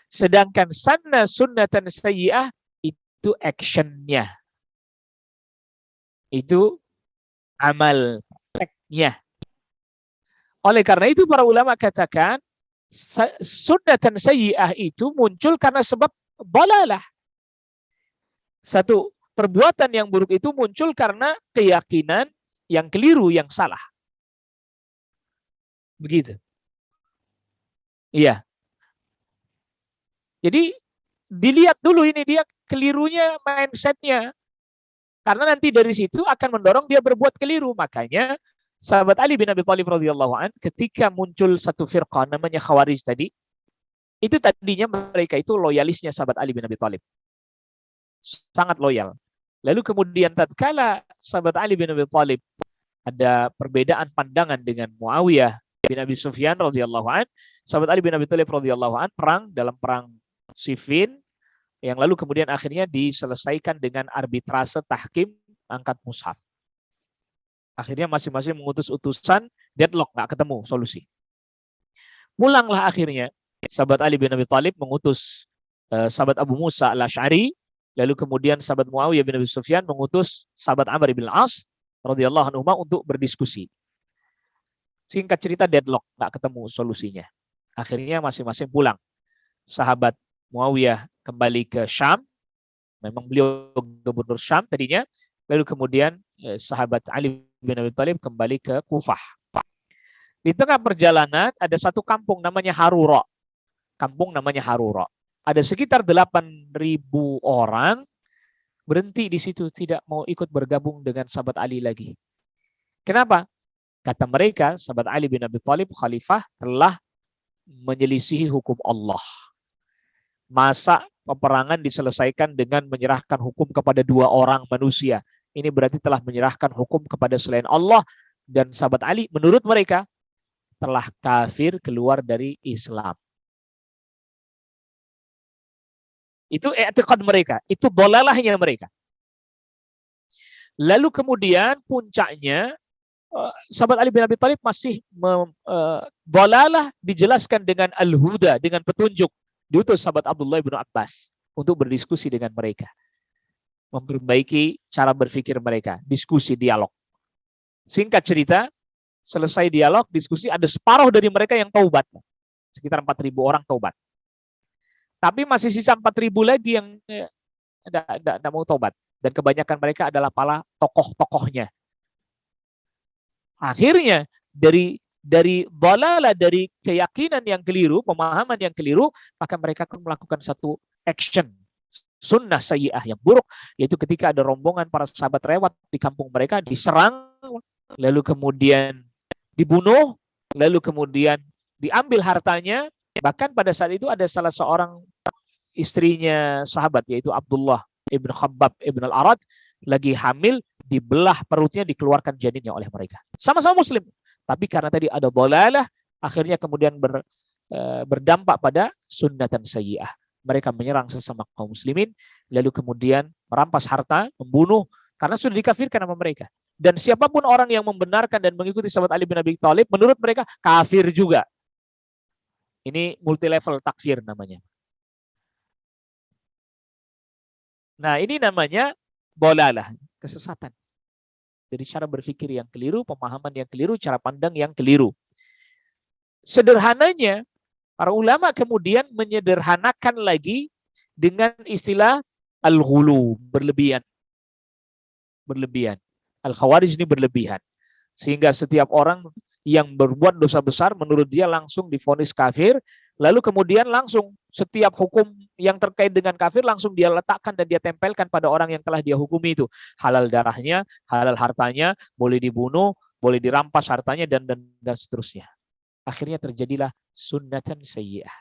Sedangkan sanna sunnatan sayyi'ah itu actionnya. Itu amal prakteknya. Oleh karena itu para ulama katakan sunnatan sayyi'ah itu muncul karena sebab dalalah. Satu, perbuatan yang buruk itu muncul karena keyakinan yang keliru, yang salah. Begitu. Iya. Jadi dilihat dulu ini dia kelirunya mindsetnya. Karena nanti dari situ akan mendorong dia berbuat keliru. Makanya sahabat Ali bin Abi Thalib radhiyallahu an ketika muncul satu firqah namanya Khawarij tadi, itu tadinya mereka itu loyalisnya sahabat Ali bin Abi Thalib. Sangat loyal. Lalu kemudian tatkala sahabat Ali bin Abi Thalib ada perbedaan pandangan dengan Muawiyah bin Abi Sufyan radhiyallahu an, sahabat Ali bin Abi Thalib radhiyallahu an perang dalam perang Siffin, yang lalu kemudian akhirnya diselesaikan dengan arbitrase tahkim angkat mushaf. Akhirnya masing-masing mengutus utusan, deadlock, nggak ketemu solusi. Pulanglah akhirnya sahabat Ali bin Abi Thalib mengutus sahabat Abu Musa al-Asy'ari, lalu kemudian sahabat Muawiyah bin Abi Sufyan mengutus sahabat Amr bin Al-As radhiyallahu anhu untuk berdiskusi. Singkat cerita deadlock, nggak ketemu solusinya. Akhirnya masing-masing pulang. Sahabat Muawiyah kembali ke Syam, memang beliau gubernur Syam tadinya, lalu kemudian sahabat Ali bin Abi Thalib kembali ke Kufah. Di tengah perjalanan ada satu kampung namanya Harura. Kampung namanya Harura. Ada sekitar 8.000 orang berhenti di situ, tidak mau ikut bergabung dengan sahabat Ali lagi. Kenapa? Kata mereka, sahabat Ali bin Abi Thalib khalifah telah menyelisihi hukum Allah. Masa peperangan diselesaikan dengan menyerahkan hukum kepada 2 orang manusia. Ini berarti telah menyerahkan hukum kepada selain Allah, dan sahabat Ali menurut mereka telah kafir, keluar dari Islam. Itu i'tiqad mereka, itu dolalahnya mereka. Lalu kemudian puncaknya sahabat Ali bin Abi Thalib masih dolalah dijelaskan dengan al-huda, dengan petunjuk. Diutus sahabat Abdullah bin Abbas untuk berdiskusi dengan mereka, memperbaiki cara berpikir mereka, diskusi, dialog. Singkat cerita, selesai dialog, diskusi, ada separuh dari mereka yang taubat, sekitar 4.000 orang taubat. Tapi masih sisa 4.000 lagi yang tidak mau taubat, dan kebanyakan mereka adalah para tokoh-tokohnya. Akhirnya dari dalalah, dari keyakinan yang keliru, pemahaman yang keliru, maka mereka akan melakukan satu action sunnah sayyi'ah yang buruk, yaitu ketika ada rombongan para sahabat lewat di kampung mereka, diserang, lalu kemudian dibunuh, lalu kemudian diambil hartanya. Bahkan pada saat itu ada salah seorang istrinya sahabat, yaitu Abdullah ibn Khabbab ibn al-Arad, lagi hamil, dibelah perutnya, dikeluarkan janinnya oleh mereka. Sama-sama muslim. Tapi karena tadi ada dalalah, akhirnya kemudian berdampak pada sunnatan sayyi'ah. Mereka menyerang sesama kaum muslimin, lalu kemudian merampas harta, membunuh, karena sudah dikafirkan sama mereka. Dan siapapun orang yang membenarkan dan mengikuti sahabat Ali bin Abi Thalib, menurut mereka kafir juga. Ini multi level takfir namanya. Nah, ini namanya dolalah, kesesatan. Dari cara berpikir yang keliru, pemahaman yang keliru, cara pandang yang keliru. Sederhananya, para ulama kemudian menyederhanakan lagi dengan istilah al-ghulu, berlebihan. Berlebihan. Al-Khawarij ini berlebihan. Sehingga setiap orang yang berbuat dosa besar menurut dia langsung divonis kafir, lalu kemudian langsung setiap hukum yang terkait dengan kafir langsung dia letakkan dan dia tempelkan pada orang yang telah dia hukumi itu. Halal darahnya, halal hartanya, boleh dibunuh, boleh dirampas hartanya dan seterusnya. Akhirnya terjadilah sunnatan sayyi'ah.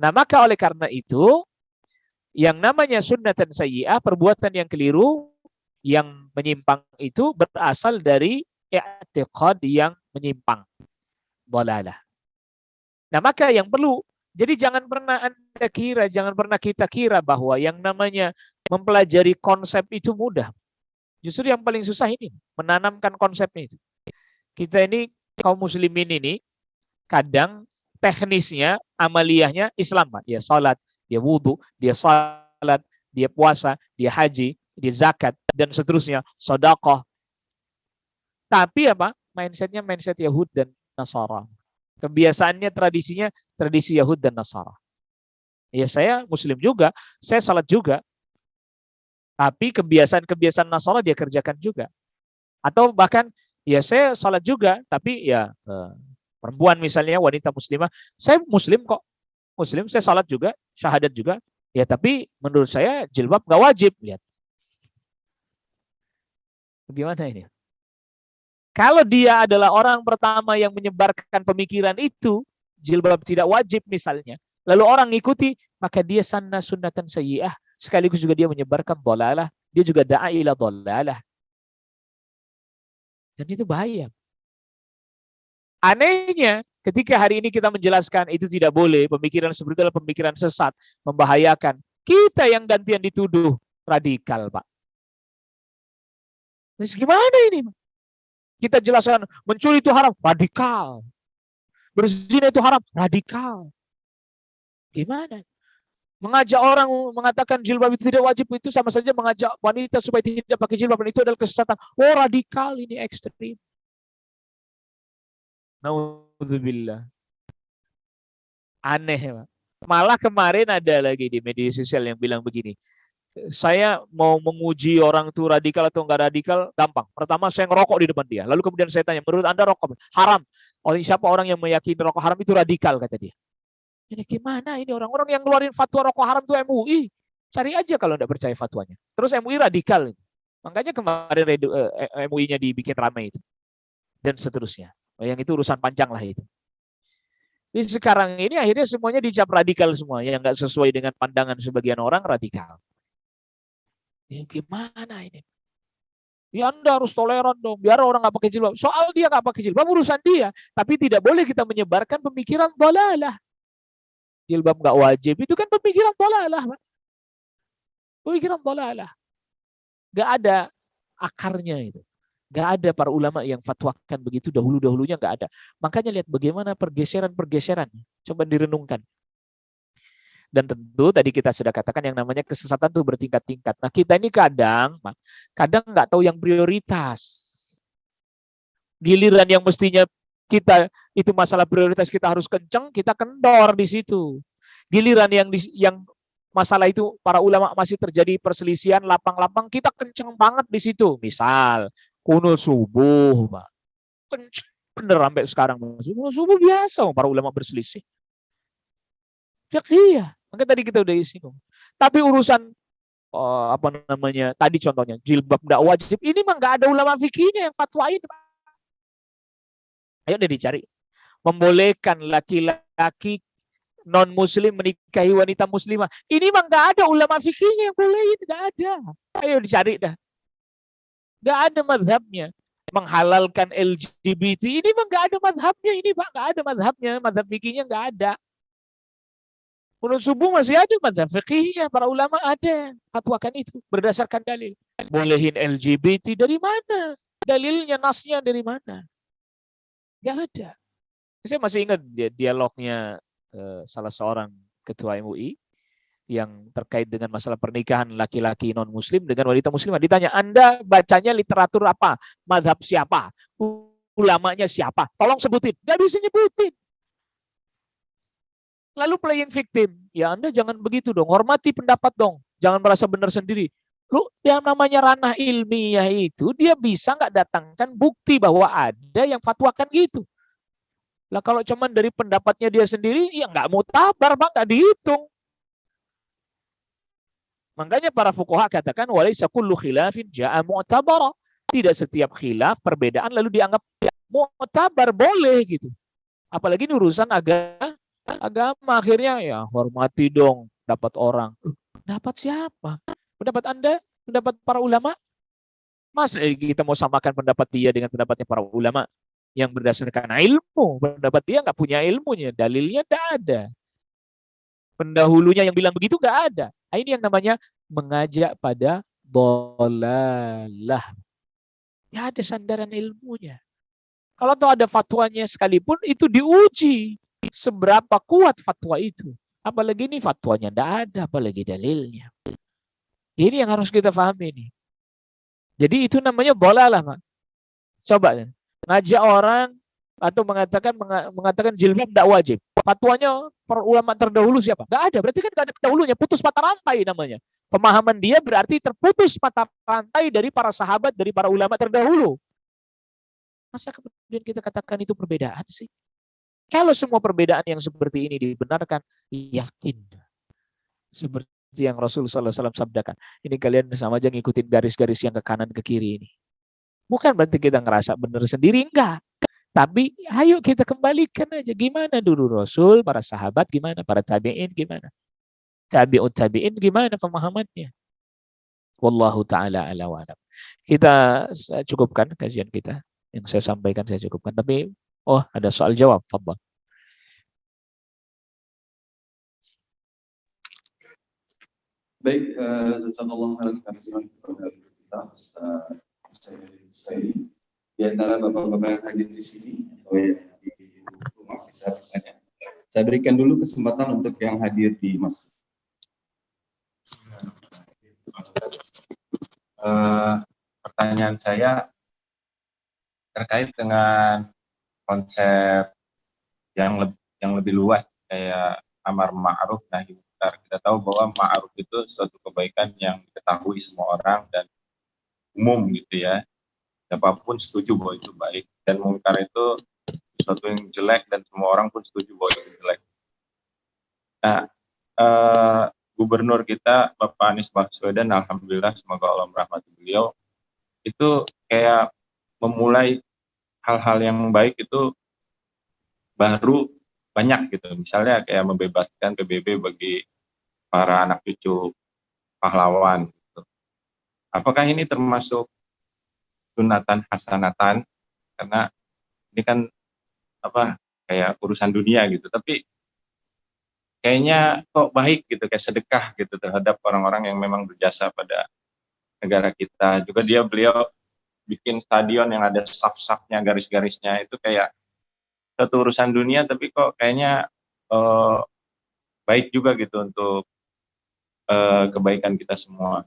Nah, maka oleh karena itu yang namanya sunnatan sayyi'ah, perbuatan yang keliru, yang menyimpang itu berasal dari i'tiqad yang menyimpang, dhalalah. Nah, maka yang perlu, jadi jangan pernah Anda kira, jangan pernah kita kira bahwa yang namanya mempelajari konsep itu mudah. Justru yang paling susah ini, menanamkan konsepnya itu. Kita ini, kaum muslimin ini, kadang teknisnya, amaliyahnya Islam. Dia salat, dia wudhu, dia salat, dia puasa, dia haji, dia zakat, dan seterusnya, sedekah. Tapi apa? Mindsetnya mindset Yahud dan Nasara. Kebiasaannya, tradisinya, tradisi Yahud dan Nasara. Ya, saya Muslim juga, saya salat juga, tapi kebiasaan-kebiasaan Nasara dia kerjakan juga. Atau bahkan, ya saya salat juga, tapi ya perempuan misalnya, wanita muslimah, saya Muslim kok, Muslim, saya salat juga, syahadat juga, ya tapi menurut saya jilbab nggak wajib. Lihat, gimana ini? Kalau dia adalah orang pertama yang menyebarkan pemikiran itu, jilbab tidak wajib misalnya, lalu orang ngikuti, maka dia sanna sunnatan sayyi'ah, sekaligus juga dia menyebarkan dhalalah, dia juga da'i ila dhalalah. Dan itu bahaya. Anehnya, ketika hari ini kita menjelaskan itu tidak boleh, pemikiran seperti itu adalah pemikiran sesat, membahayakan, kita yang gantian dituduh radikal, Pak. Terus gimana ini? Kita jelaskan, mencuri itu haram, radikal. Berzina itu haram, radikal. Gimana? Mengajak orang mengatakan jilbab itu tidak wajib, itu sama saja mengajak wanita supaya tidak pakai jilbab, dan itu adalah kesesatan. Oh, radikal, ini ekstrim. Nauzubillah. Aneh, Pak. Malah kemarin ada lagi di media sosial yang bilang begini, saya mau menguji orang itu radikal atau enggak radikal, gampang. Pertama saya ngerokok di depan dia. Lalu kemudian saya tanya, menurut Anda rokok haram? Oleh siapa orang yang meyakini rokok haram itu radikal, kata dia. Ini gimana ini, orang-orang yang ngeluarin fatwa rokok haram itu MUI. Cari aja kalau enggak percaya fatwanya. Terus MUI radikal. Makanya kemarin MUI-nya dibikin ramai itu. Dan seterusnya. Yang itu urusan panjang lah itu. Jadi sekarang ini akhirnya semuanya dicap radikal semua. Yang nggak sesuai dengan pandangan sebagian orang radikal. Ya, gimana ini? Ya Anda harus toleran dong, biar orang nggak pakai jilbab. Soal dia nggak pakai jilbab, urusan dia. Tapi tidak boleh kita menyebarkan pemikiran dhalalah. Jilbab nggak wajib, itu kan pemikiran dhalalah. Pemikiran dhalalah. Nggak ada akarnya itu. Nggak ada para ulama yang fatwakan begitu dahulu-dahulunya, nggak ada. Makanya lihat bagaimana pergeseran-pergeseran. Coba direnungkan. Dan tentu tadi kita sudah katakan yang namanya kesesatan itu bertingkat-tingkat. Nah, kita ini kadang nggak tahu yang prioritas. Giliran yang mestinya kita itu masalah prioritas kita harus kenceng, kita kendor di situ. Giliran yang masalah itu para ulama masih terjadi perselisihan lapang-lapang, kita kenceng banget di situ. Misal kunut subuh, Pak. Kenceng bener sampai sekarang. Kunut subuh biasa para ulama berselisih. Fiqhiyah. Maka tadi kita udah singgung. Tapi urusan apa namanya? Tadi contohnya jilbab enggak wajib. Ini mah enggak ada ulama fikihnya yang fatwain. Ayo deh dicari. Membolehkan laki-laki non muslim menikahi wanita muslimah. Ini mah enggak ada ulama fikihnya yang bolehin, enggak ada. Ayo dicari dah. Enggak ada mazhabnya. Menghalalkan LGBT ini mah enggak ada mazhabnya ini, Pak. Enggak ada mazhabnya, mazhab fikihnya enggak ada. Kunut subuh masih ada mazhab fikihnya, para ulama ada fatwakan itu berdasarkan dalil. Bolehin LGBT dari mana? Dalilnya, nasnya dari mana? Gak ada. Saya masih ingat dialognya salah seorang ketua MUI yang terkait dengan masalah pernikahan laki-laki non-muslim dengan wanita muslimah. Ditanya, Anda bacanya literatur apa? Mazhab siapa? Ulamanya siapa? Tolong sebutin. Nggak bisa nyebutin. Lalu playing victim. Ya Anda jangan begitu dong. Hormati pendapat dong. Jangan merasa benar sendiri. Lu yang namanya ranah ilmiah itu, dia bisa nggak datangkan bukti bahwa ada yang fatwakan gitu. Lah kalau cuman dari pendapatnya dia sendiri, ya nggak mutabar, Pak, nggak dihitung. Makanya para fuqaha katakan walaysa kullu khilafin ja'a mu'tabara. Tidak setiap khilaf perbedaan lalu dianggap mu'tabar, boleh gitu. Apalagi ini urusan agama, akhirnya ya hormati dong dapat orang. Dapat siapa? Pendapat Anda? Pendapat para ulama? Masa kita mau samakan pendapat dia dengan pendapatnya para ulama yang berdasarkan ilmu? Pendapat dia nggak punya ilmunya, dalilnya tidak ada. Pendahulunya yang bilang begitu nggak ada. Nah, ini yang namanya mengajak pada dolalah. Ya ada sandaran ilmunya. Kalau tahu ada fatwanya sekalipun itu diuji seberapa kuat fatwa itu. Apalagi ini fatwanya tidak ada, apalagi dalilnya. Ini yang harus kita pahami nih. Jadi itu namanya dolalah, Pak. Coba ngajak orang atau mengatakan jilbab tidak wajib. Fatwanya para ulama terdahulu siapa? Nggak ada. Berarti kan nggak ada pendahulunya. Putus mata rantai namanya. Pemahaman dia berarti terputus mata rantai dari para sahabat, dari para ulama terdahulu. Masa kemudian kita katakan itu perbedaan sih? Kalau semua perbedaan yang seperti ini dibenarkan, yakin. Seperti yang Rasulullah SAW sabdakan. Ini kalian sama aja ngikutin garis-garis yang ke kanan ke kiri ini. Bukan berarti kita ngerasa benar sendiri, enggak. Tapi ayo kita kembalikan aja. Gimana dulu Rasul, para sahabat gimana, para tabi'in gimana. Tabi'ut tabi'in gimana pemahamannya. Wallahu ta'ala ala wa alam. Kita cukupkan kajian kita. Yang saya sampaikan saya cukupkan. Tapi, ada soal jawab. Fadhal. Baik, jazakallahu khairan kepada kita. Saya di antara bapak-bapak yang hadir di sini atau yang di rumah bisa bertanya. Saya berikan dulu kesempatan untuk yang hadir di masjid. Pertanyaan saya terkait dengan konsep yang lebih luas kayak amar ma'ruf nahi munkar. Kita tahu bahwa ma'ruf itu suatu kebaikan yang diketahui semua orang dan umum gitu ya. Siapapun setuju bahwa itu baik, dan mungkar itu sesuatu yang jelek dan semua orang pun setuju bahwa itu jelek. Nah, gubernur kita Bapak Anies Baswedan, alhamdulillah semoga Allah merahmati beliau, itu kayak memulai hal-hal yang baik itu baru banyak gitu. Misalnya kayak membebaskan PBB bagi para anak cucu pahlawan gitu. Apakah ini termasuk sunatan hasanatan, karena ini kan kayak urusan dunia gitu, tapi kayaknya kok baik gitu, kayak sedekah gitu terhadap orang-orang yang memang berjasa pada negara kita. Juga beliau bikin stadion yang ada saf-safnya, garis-garisnya, itu kayak satu urusan dunia tapi kok kayaknya baik juga gitu untuk kebaikan kita semua.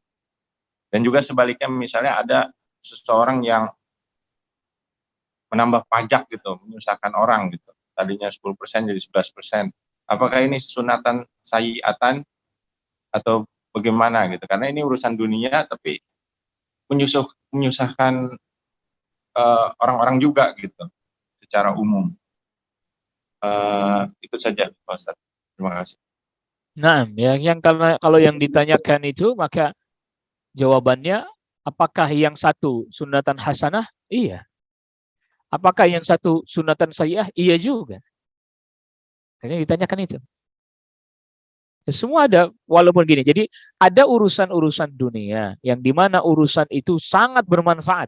Dan juga sebaliknya, misalnya ada seseorang yang menambah pajak gitu, menyusahkan orang gitu. Tadinya 10% jadi 11%. Apakah ini sunatan sayyiatan atau bagaimana gitu? Karena ini urusan dunia tapi menyusahkan orang-orang juga gitu secara umum. Itu saja Pak Ustaz. Terima kasih. Nah, kalau yang ditanyakan itu, maka jawabannya, apakah yang satu sunatan hasanah? Iya. Apakah yang satu sunatan sayyi'ah? Iya juga. Kayaknya ditanyakan itu. Semua ada, walaupun gini. Jadi ada urusan-urusan dunia yang dimana urusan itu sangat bermanfaat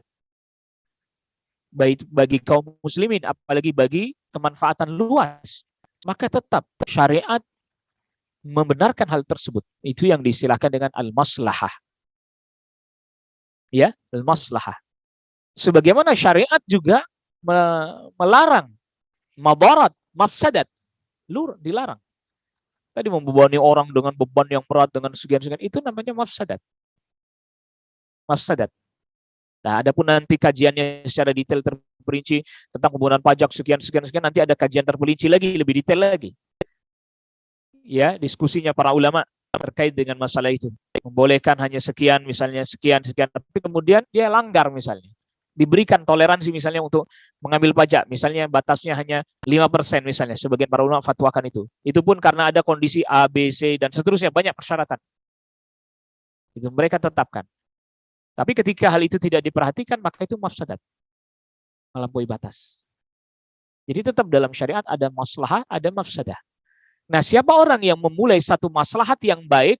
baik bagi kaum muslimin, apalagi bagi kemanfaatan luas. Maka tetap syariat membenarkan hal tersebut. Itu yang diistilahkan dengan al-maslahah. Ya, al-maslahah. Sebagaimana syariat juga melarang madarat, mafsadat, dilarang. Tadi membebani orang dengan beban yang berat, dengan sekian-sekian, itu namanya mafsadat. Mafsadat. Nah, adapun nanti kajiannya secara detail terperinci tentang pembunuhan pajak sekian-sekian, nanti ada kajian terperinci lagi, lebih detail lagi. Ya, diskusinya para ulama terkait dengan masalah itu. Membolehkan hanya sekian, misalnya sekian, tapi kemudian dia langgar misalnya. Diberikan toleransi misalnya untuk mengambil pajak, misalnya batasnya hanya 5% misalnya, sebagian para ulama fatwakan itu. Itu pun karena ada kondisi A, B, C, dan seterusnya, banyak persyaratan. Itu mereka tetapkan. Tapi ketika hal itu tidak diperhatikan, maka itu mafsadat, melampaui batas. Jadi tetap dalam syariat ada maslahah, ada mafsadah. Nah, siapa orang yang memulai satu maslahat yang baik,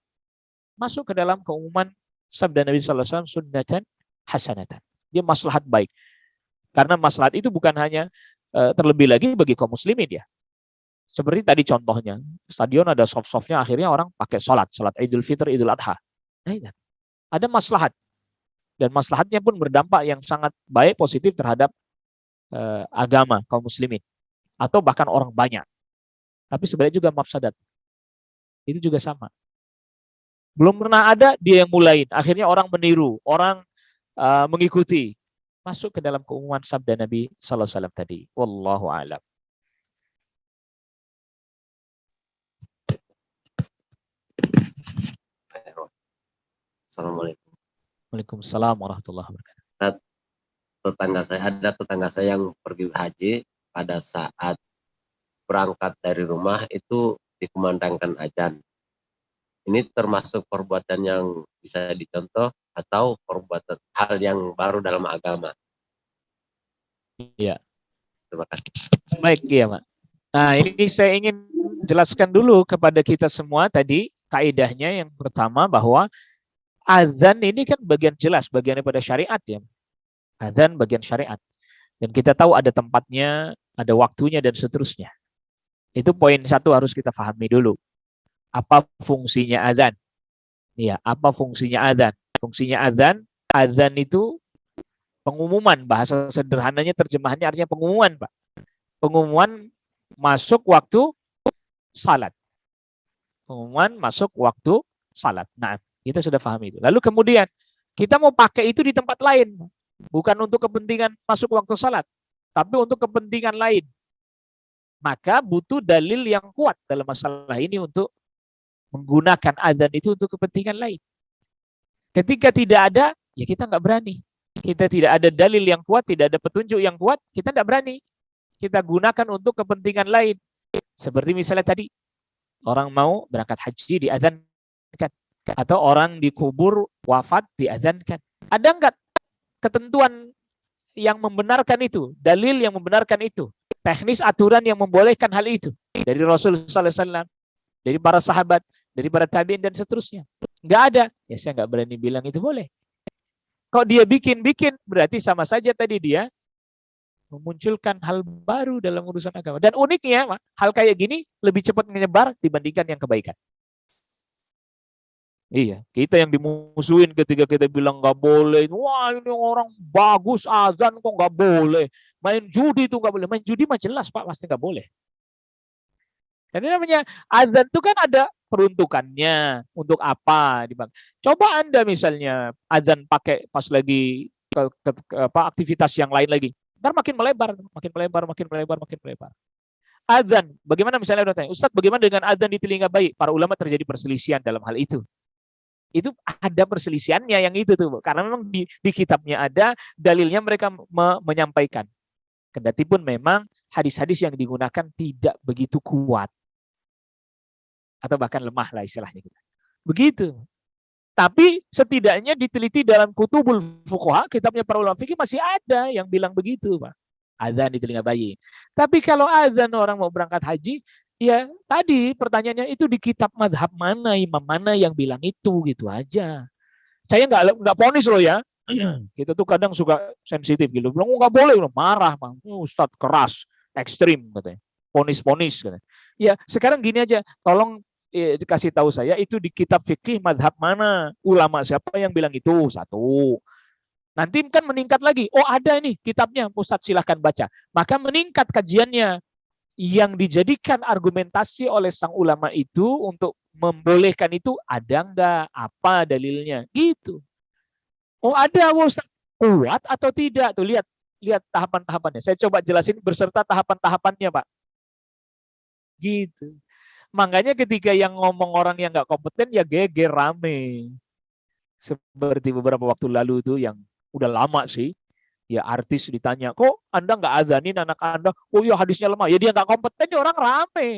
masuk ke dalam keumuman sabda Nabi sallallahu alaihi wasallam, sunnatan hasanatan. Dia maslahat baik. Karena maslahat itu bukan hanya terlebih lagi bagi kaum muslimin ya. Seperti tadi contohnya, stadion ada soft-softnya, akhirnya orang pakai salat Idul Fitri, Idul Adha. Nah, ada maslahat. Dan maslahatnya pun berdampak yang sangat baik, positif terhadap agama kaum muslimin. Atau bahkan orang banyak. Tapi sebenarnya juga mafsadat. Itu juga sama. Belum pernah ada, dia yang mulain. Akhirnya orang meniru, orang mengikuti, masuk ke dalam keumuman sabda Nabi sallallahu alaihi wasallam tadi. Wallahu a'lam. Assalamualaikum. Waalaikumsalam warahmatullahi wabarakatuh. Ada tetangga saya yang pergi haji, pada saat berangkat dari rumah itu dikumandangkan azan. Ini termasuk perbuatan yang bisa dicontoh atau perbuatan hal yang baru dalam agama? Iya. Terima kasih. Baik, iya, Pak. Nah, ini saya ingin jelaskan dulu kepada kita semua tadi kaidahnya yang pertama, bahwa azan ini kan bagian jelas, bagian daripada syariat ya. Azan bagian syariat. Dan kita tahu ada tempatnya, ada waktunya, dan seterusnya. Itu poin satu harus kita pahami dulu. Apa fungsinya azan? Iya, apa fungsinya azan? Fungsinya azan itu pengumuman, bahasa sederhananya terjemahannya artinya pengumuman, Pak. Pengumuman masuk waktu salat. Pengumuman masuk waktu salat. Nah, kita sudah paham itu. Lalu kemudian kita mau pakai itu di tempat lain, bukan untuk kepentingan masuk waktu salat, tapi untuk kepentingan lain. Maka butuh dalil yang kuat dalam masalah ini untuk menggunakan azan itu untuk kepentingan lain. Ketika tidak ada, ya kita nggak berani. Kita tidak ada dalil yang kuat, tidak ada petunjuk yang kuat, kita nggak berani. Kita gunakan untuk kepentingan lain. Seperti misalnya tadi, orang mau berangkat haji diazankan, atau orang dikubur wafat diazankan. Ada nggak ketentuan yang membenarkan itu, dalil yang membenarkan itu, teknis aturan yang membolehkan hal itu dari Rasul sallallahu alaihi wasallam, dari para sahabat, dari para tabi'in dan seterusnya? Nggak ada. Ya saya nggak berani bilang itu boleh. Kok dia bikin, berarti sama saja tadi dia memunculkan hal baru dalam urusan agama. Dan uniknya, hal kayak gini lebih cepat menyebar dibandingkan yang kebaikan. Iya, kita yang dimusuhin ketika kita bilang nggak boleh. Wah, ini orang bagus azan kok nggak boleh. Main judi itu nggak boleh. Main judi mah jelas Pak, pasti nggak boleh. Jadi namanya azan itu kan ada peruntukannya, untuk apa, coba Anda misalnya azan pakai pas lagi aktivitas yang lain lagi, ntar makin melebar. Azan, bagaimana misalnya udah tanya, Ustaz, bagaimana dengan azan di telinga bayi? Para ulama terjadi perselisihan dalam hal itu. Itu ada perselisihannya yang itu tuh, karena memang di kitabnya ada dalilnya, mereka menyampaikan. Kendati pun memang hadis-hadis yang digunakan tidak begitu kuat, atau bahkan lemah lah istilahnya. Begitu. Tapi setidaknya diteliti dalam kutubul fuqaha, kitabnya para ulama fikih, masih ada yang bilang begitu, Pak. Azan di telinga bayi. Tapi kalau azan orang mau berangkat haji, ya tadi pertanyaannya itu di kitab mazhab mana, imam mana yang bilang itu, gitu aja. Saya nggak ponis loh ya. Kita tuh kadang suka sensitif gitu. Bilang nggak boleh, marah, Bang. Ustadz keras, ekstrim katanya. Ponis katanya. Ya sekarang gini aja, tolong dikasih tahu saya itu di kitab fikih mazhab mana, ulama siapa yang bilang itu, satu. Nanti kan meningkat lagi, oh ada nih kitabnya, Ustadz silahkan baca. Maka meningkat kajiannya. yang dijadikan argumentasi oleh sang ulama itu untuk membolehkan itu ada enggak, apa dalilnya, gitu. Oh ada, Ustaz. Kuat atau tidak? Tuh lihat, lihat tahapan-tahapannya. Saya coba jelasin berserta tahapan-tahapannya, Pak. Gitu. Makanya ketika yang ngomong orang yang nggak kompeten ya geger rame. Seperti beberapa waktu lalu itu yang udah lama sih, ya artis ditanya, kok Anda nggak azanin anak Anda? Oh iya hadisnya lemah. Ya dia nggak kompeten, ya orang rame.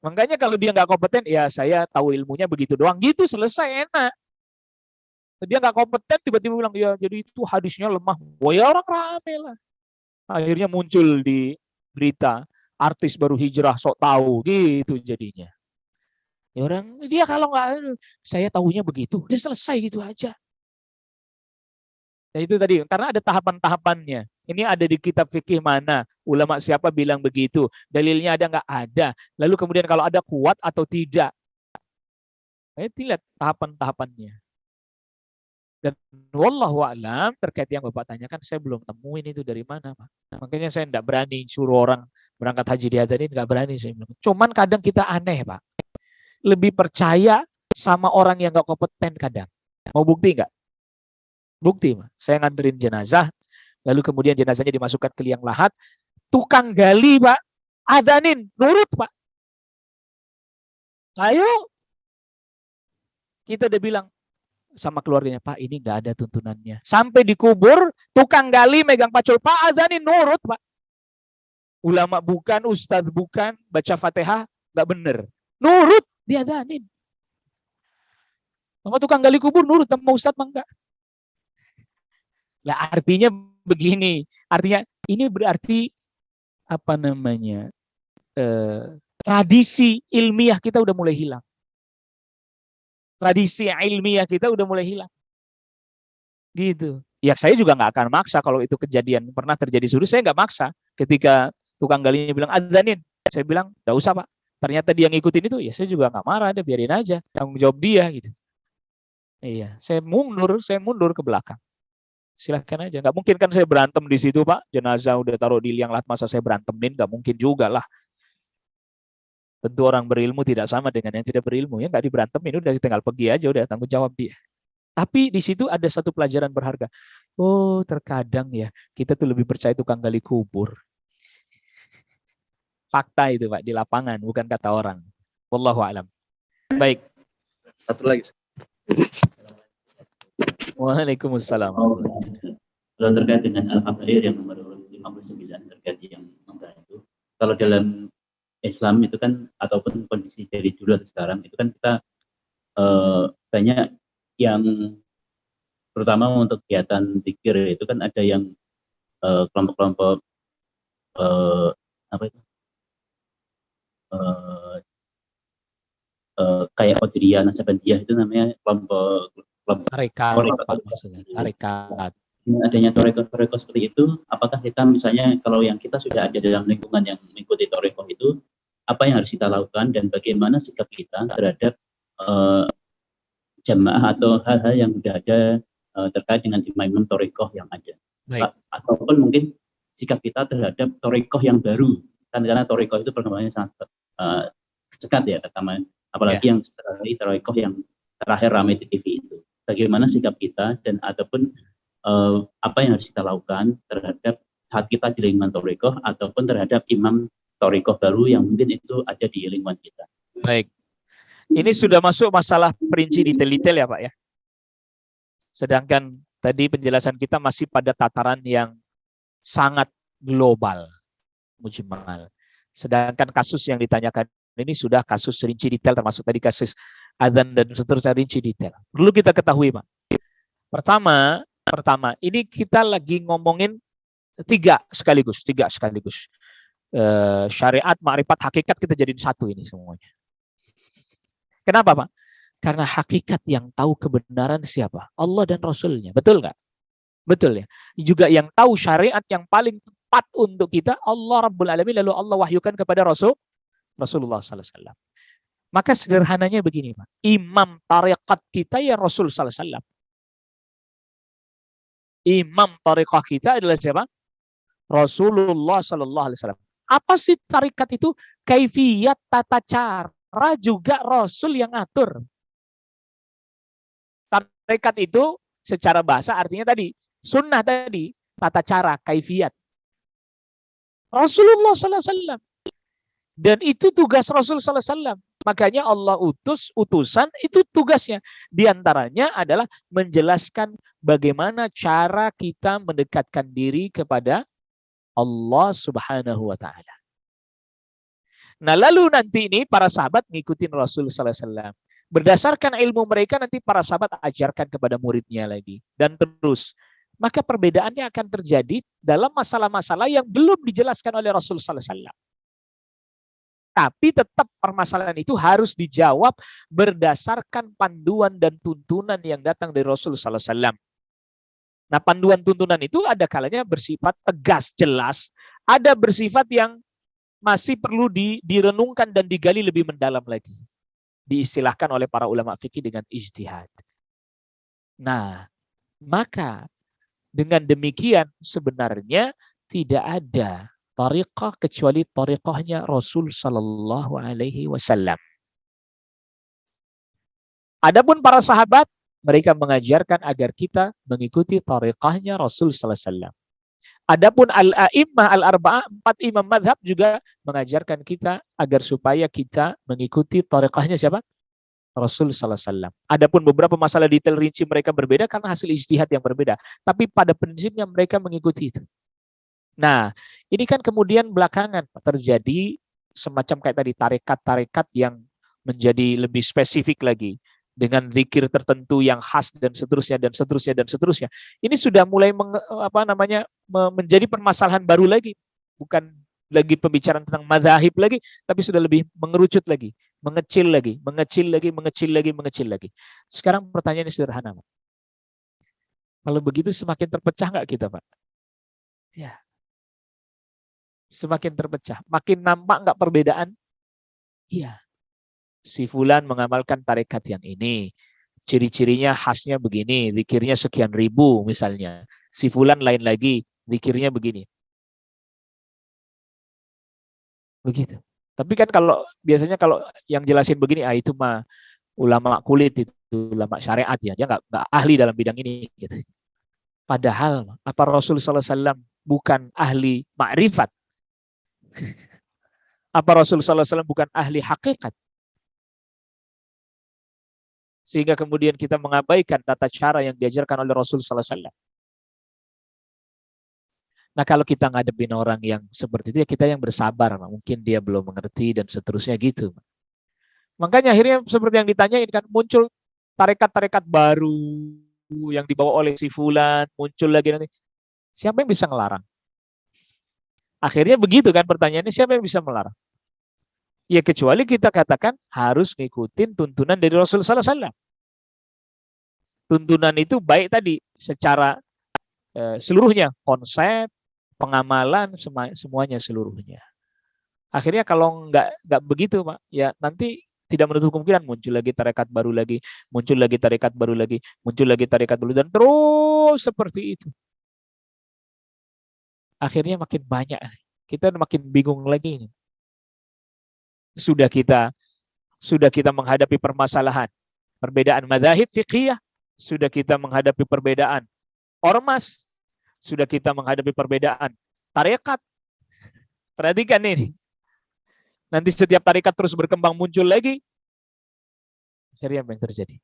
Makanya kalau dia nggak kompeten, ya saya tahu ilmunya begitu doang. Gitu selesai, enak. Dia nggak kompeten tiba-tiba bilang, ya jadi itu hadisnya lemah. Oh ya orang rame lah. Akhirnya muncul di berita, artis baru hijrah sok tahu, gitu jadinya. Ya orang, dia kalau nggak, saya tahunya begitu, udah selesai gitu aja. Nah itu tadi, karena ada tahapan-tahapannya. Ini ada di kitab fikih mana, ulama siapa bilang begitu, dalilnya ada nggak ada. Lalu kemudian kalau ada kuat atau tidak. Lihat tahapan-tahapannya. Dan wallahu a'lam terkait yang Bapak tanyakan, saya belum temuin itu dari mana, Pak. Makanya saya tidak berani suruh orang berangkat haji diazanin, nggak berani saya bilang. Cuman kadang kita aneh, Pak. Lebih percaya sama orang yang nggak kompeten kadang. Mau bukti nggak? Bukti, Pak. Saya nganterin jenazah, lalu kemudian jenazahnya dimasukkan ke liang lahat, tukang gali, Pak, azanin, nurut, Pak. Ayo, kita udah bilang sama keluarganya, Pak, ini nggak ada tuntunannya. Sampai dikubur, tukang gali megang pacul, Pak, azanin, nurut, Pak. Ulama bukan, ustadz bukan, baca Fatihah nggak bener, nurut, diazanin. Sama tukang gali kubur nurut, sama ustadz mah enggak. Lah artinya begini, artinya ini berarti apa namanya, tradisi ilmiah kita udah mulai hilang. Tradisi ilmiah kita udah mulai hilang. Gitu. Ya saya juga nggak akan maksa kalau itu kejadian pernah terjadi suri, saya nggak maksa. Ketika tukang galinya bilang azanin, saya bilang nggak usah Pak. Ternyata dia ngikutin itu, ya saya juga nggak marah, dia biarin aja, tanggung jawab dia gitu. Iya, saya mundur ke belakang. Silahkan aja. Nggak mungkin kan saya berantem di situ Pak. Jenazah udah taruh di liang lahat, masa saya berantemin? Nggak mungkin juga lah. Tentu orang berilmu tidak sama dengan yang tidak berilmu. Ya nggak diberantemin, udah tinggal pergi aja, udah tanggung jawab dia. Tapi di situ ada satu pelajaran berharga. Oh, terkadang ya kita tuh lebih percaya tukang gali kubur. Fakta itu Pak, di lapangan, bukan kata orang. Wallahu a'lam. Baik. Satu lagi. Waalaikumsalam. Kalau terkait dengan Al-Kabair yang nomor 59 terkait yang membantu. Kalau dalam Islam itu kan, ataupun kondisi dari dulu atau sekarang, itu kan kita banyak yang, terutama untuk kegiatan zikir itu kan ada yang kelompok-kelompok apa itu, kayak Qadiriyah, Naksabandiyah, itu namanya kelompok tarekat, maksudnya tarekat. Adanya toreko seperti itu, apakah kita misalnya kalau yang kita sudah ada dalam lingkungan yang mengikuti toreko itu, apa yang harus kita lakukan dan bagaimana sikap kita terhadap jamaah atau hal-hal yang sudah ada terkait dengan imam-imam toreko yang ada. Baik. Ataupun mungkin sikap kita terhadap toreko yang baru, kan karena toreko itu perkembangannya sangat cepat ya, apalagi yang toreko yang terakhir ramai di TV itu. Bagaimana sikap kita dan ataupun apa yang harus kita lakukan terhadap saat kita di lingkungan torikoh ataupun terhadap imam torikoh baru yang mungkin itu ada di lingkungan kita. Baik, ini sudah masuk masalah perinci detail-detail ya Pak ya. Sedangkan tadi penjelasan kita masih pada tataran yang sangat global, mujmal. Sedangkan kasus yang ditanyakan ini sudah kasus rinci detail, termasuk tadi kasus azan dan seterusnya rinci detail. Perlu kita ketahui Pak. Pertama, ini kita lagi ngomongin tiga sekaligus. Syariat, ma'rifat, hakikat kita jadiin satu ini semuanya. Kenapa Pak? Karena hakikat yang tahu kebenaran siapa? Allah dan Rasulnya. Betul nggak? Betul ya. Juga yang tahu syariat yang paling tepat untuk kita, Allah Rabbul Alamin, lalu Allah wahyukan kepada Rasulullah SAW. Maka sederhananya begini Pak. Imam tarekat kita ya Rasul SAW. Imam tarekat kita adalah siapa? Rasulullah SAW. Apa sih tarikat itu? Kaifiyat, tata cara juga Rasul yang atur. Tarikat itu secara bahasa artinya tadi, sunnah tadi, tata cara, kaifiyat. Rasulullah SAW. Dan itu tugas Rasul SAW. Makanya Allah utus utusan, itu tugasnya. Di antaranya adalah menjelaskan bagaimana cara kita mendekatkan diri kepada Allah Subhanahu wa Ta'ala. Nah, lalu nanti ini para sahabat ngikutin Rasul SAW. Berdasarkan ilmu mereka, nanti para sahabat ajarkan kepada muridnya lagi. Dan terus. Maka perbedaannya akan terjadi dalam masalah-masalah yang belum dijelaskan oleh Rasul SAW. Tapi tetap permasalahan itu harus dijawab berdasarkan panduan dan tuntunan yang datang dari Rasul SAW. Nah, panduan tuntunan itu ada kalanya bersifat tegas, jelas. Ada bersifat yang masih perlu direnungkan dan digali lebih mendalam lagi. Diistilahkan oleh para ulama fikih dengan ijtihad. Nah, maka dengan demikian sebenarnya tidak ada tariqah kecuali tariqahnya Rasul Sallallahu Alaihi Wasallam. Adapun para sahabat, mereka mengajarkan agar kita mengikuti tariqahnya Rasul Sallallahu Alaihi Wasallam. Adapun al-a'immah al-arba'ah, 4 imam madhab juga mengajarkan kita agar supaya kita mengikuti tariqahnya siapa? Rasul Sallallahu Alaihi Wasallam. Adapun beberapa masalah detail rinci mereka berbeda karena hasil ijtihad yang berbeda. Tapi pada prinsipnya mereka mengikuti itu. Nah, ini kan kemudian belakangan terjadi semacam kayak tadi tarekat-tarekat yang menjadi lebih spesifik lagi dengan zikir tertentu yang khas dan seterusnya dan seterusnya dan seterusnya. Ini sudah mulai menjadi permasalahan baru lagi, bukan lagi pembicaraan tentang mazahib lagi, tapi sudah lebih mengerucut lagi, mengecil lagi, mengecil lagi, mengecil lagi, mengecil lagi. Sekarang pertanyaannya sederhana, Pak. Kalau begitu semakin terpecah nggak kita, Pak? Ya. Semakin terpecah, makin nampak nggak perbedaan? Iya. Si fulan mengamalkan tarekat yang ini, ciri-cirinya khasnya begini, zikirnya sekian ribu misalnya. Si fulan lain lagi, zikirnya begini. Begitu. Tapi kan kalau biasanya kalau yang jelasin begini, itu mah ulama kulit, itu ulama syariat ya, dia nggak ahli dalam bidang ini. Gitu. Padahal apa Rasul Sallallahu Alaihi Wasallam bukan ahli ma'rifat? Apa Rasul Sallallahu Alaihi Wasallam bukan ahli hakikat? Sehingga kemudian kita mengabaikan tata cara yang diajarkan oleh Rasul Sallallahu Alaihi Wasallam. Nah, kalau kita ngadepin orang yang seperti itu, ya kita yang bersabar. Mungkin dia belum mengerti dan seterusnya gitu. Makanya akhirnya seperti yang ditanyain kan, muncul tarekat-tarekat baru yang dibawa oleh si fulan, muncul lagi nanti. Siapa yang bisa ngelarang? Akhirnya begitu kan pertanyaannya, siapa yang bisa melarang? Ya kecuali kita katakan harus ngikutin tuntunan dari Rasul Sallallahu Alaihi Wasallam. Tuntunan itu baik tadi secara seluruhnya, konsep, pengamalan, semuanya seluruhnya. Akhirnya kalau nggak begitu, Pak, ya nanti tidak menutup kemungkinan muncul lagi tarekat baru lagi, muncul lagi tarekat baru lagi, muncul lagi tarekat baru, dan terus seperti itu. Akhirnya makin banyak, kita makin bingung lagi. Sudah kita menghadapi permasalahan perbedaan mazahib fiqhiyah, sudah kita menghadapi perbedaan ormas, sudah kita menghadapi perbedaan tarekat. Perhatikan ini. Nanti setiap tarekat terus berkembang muncul lagi. Serius apa yang terjadi?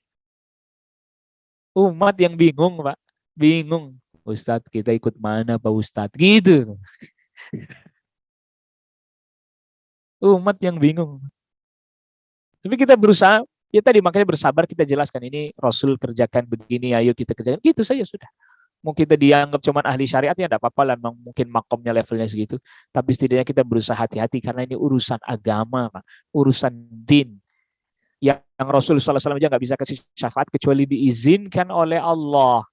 Umat yang bingung, Pak. Bingung. Ustadz, kita ikut mana Pak Ustadz? Gitu. Umat yang bingung. Tapi kita berusaha, ya tadi makanya bersabar kita jelaskan ini Rasul kerjakan begini, ayo kita kerjakan. Gitu saja sudah. Mungkin kita dianggap cuma ahli syariat, ya tidak apa-apa lah, mungkin makomnya levelnya segitu. Tapi setidaknya kita berusaha hati-hati karena ini urusan agama, Pak. Urusan din. Yang Rasul SAW aja nggak bisa kasih syafaat kecuali diizinkan oleh Allah.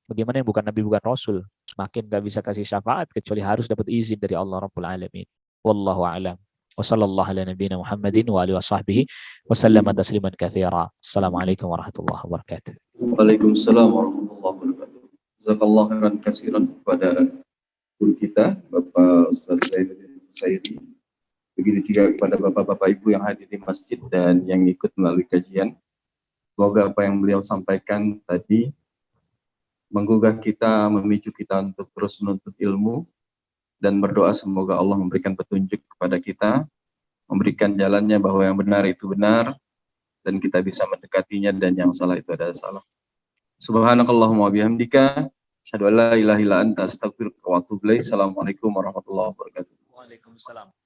Bagaimana yang bukan Nabi, bukan Rasul? Makin nggak bisa kasih syafaat kecuali harus dapat izin dari Allah Rabbul Alamin. Wallahu a'lam. Wassallallahu ala nabiyina Muhammadin wa alihi wasahbihi wasallama tasliman katsira. Assalamualaikum warahmatullahi wabarakatuh. Waalaikumsalam warahmatullahi wabarakatuh. Jazakallahu khairan katsiran kepada guru kita, Bapak Ustaz Zainuddin Husairi. Begitu juga kepada Bapak-Bapak Ibu yang hadir di masjid dan yang ikut melalui kajian. Semoga apa yang beliau sampaikan tadi menggugah kita, memicu kita untuk terus menuntut ilmu, dan berdoa semoga Allah memberikan petunjuk kepada kita, memberikan jalannya bahwa yang benar itu benar, dan kita bisa mendekatinya, dan yang salah itu adalah salah. Subhanakallahumma bihamdika, asyhadu an la ilaha illa anta, astaghfiruka wa atubu ilaik. Assalamualaikum warahmatullahi wabarakatuh. Waalaikumsalam.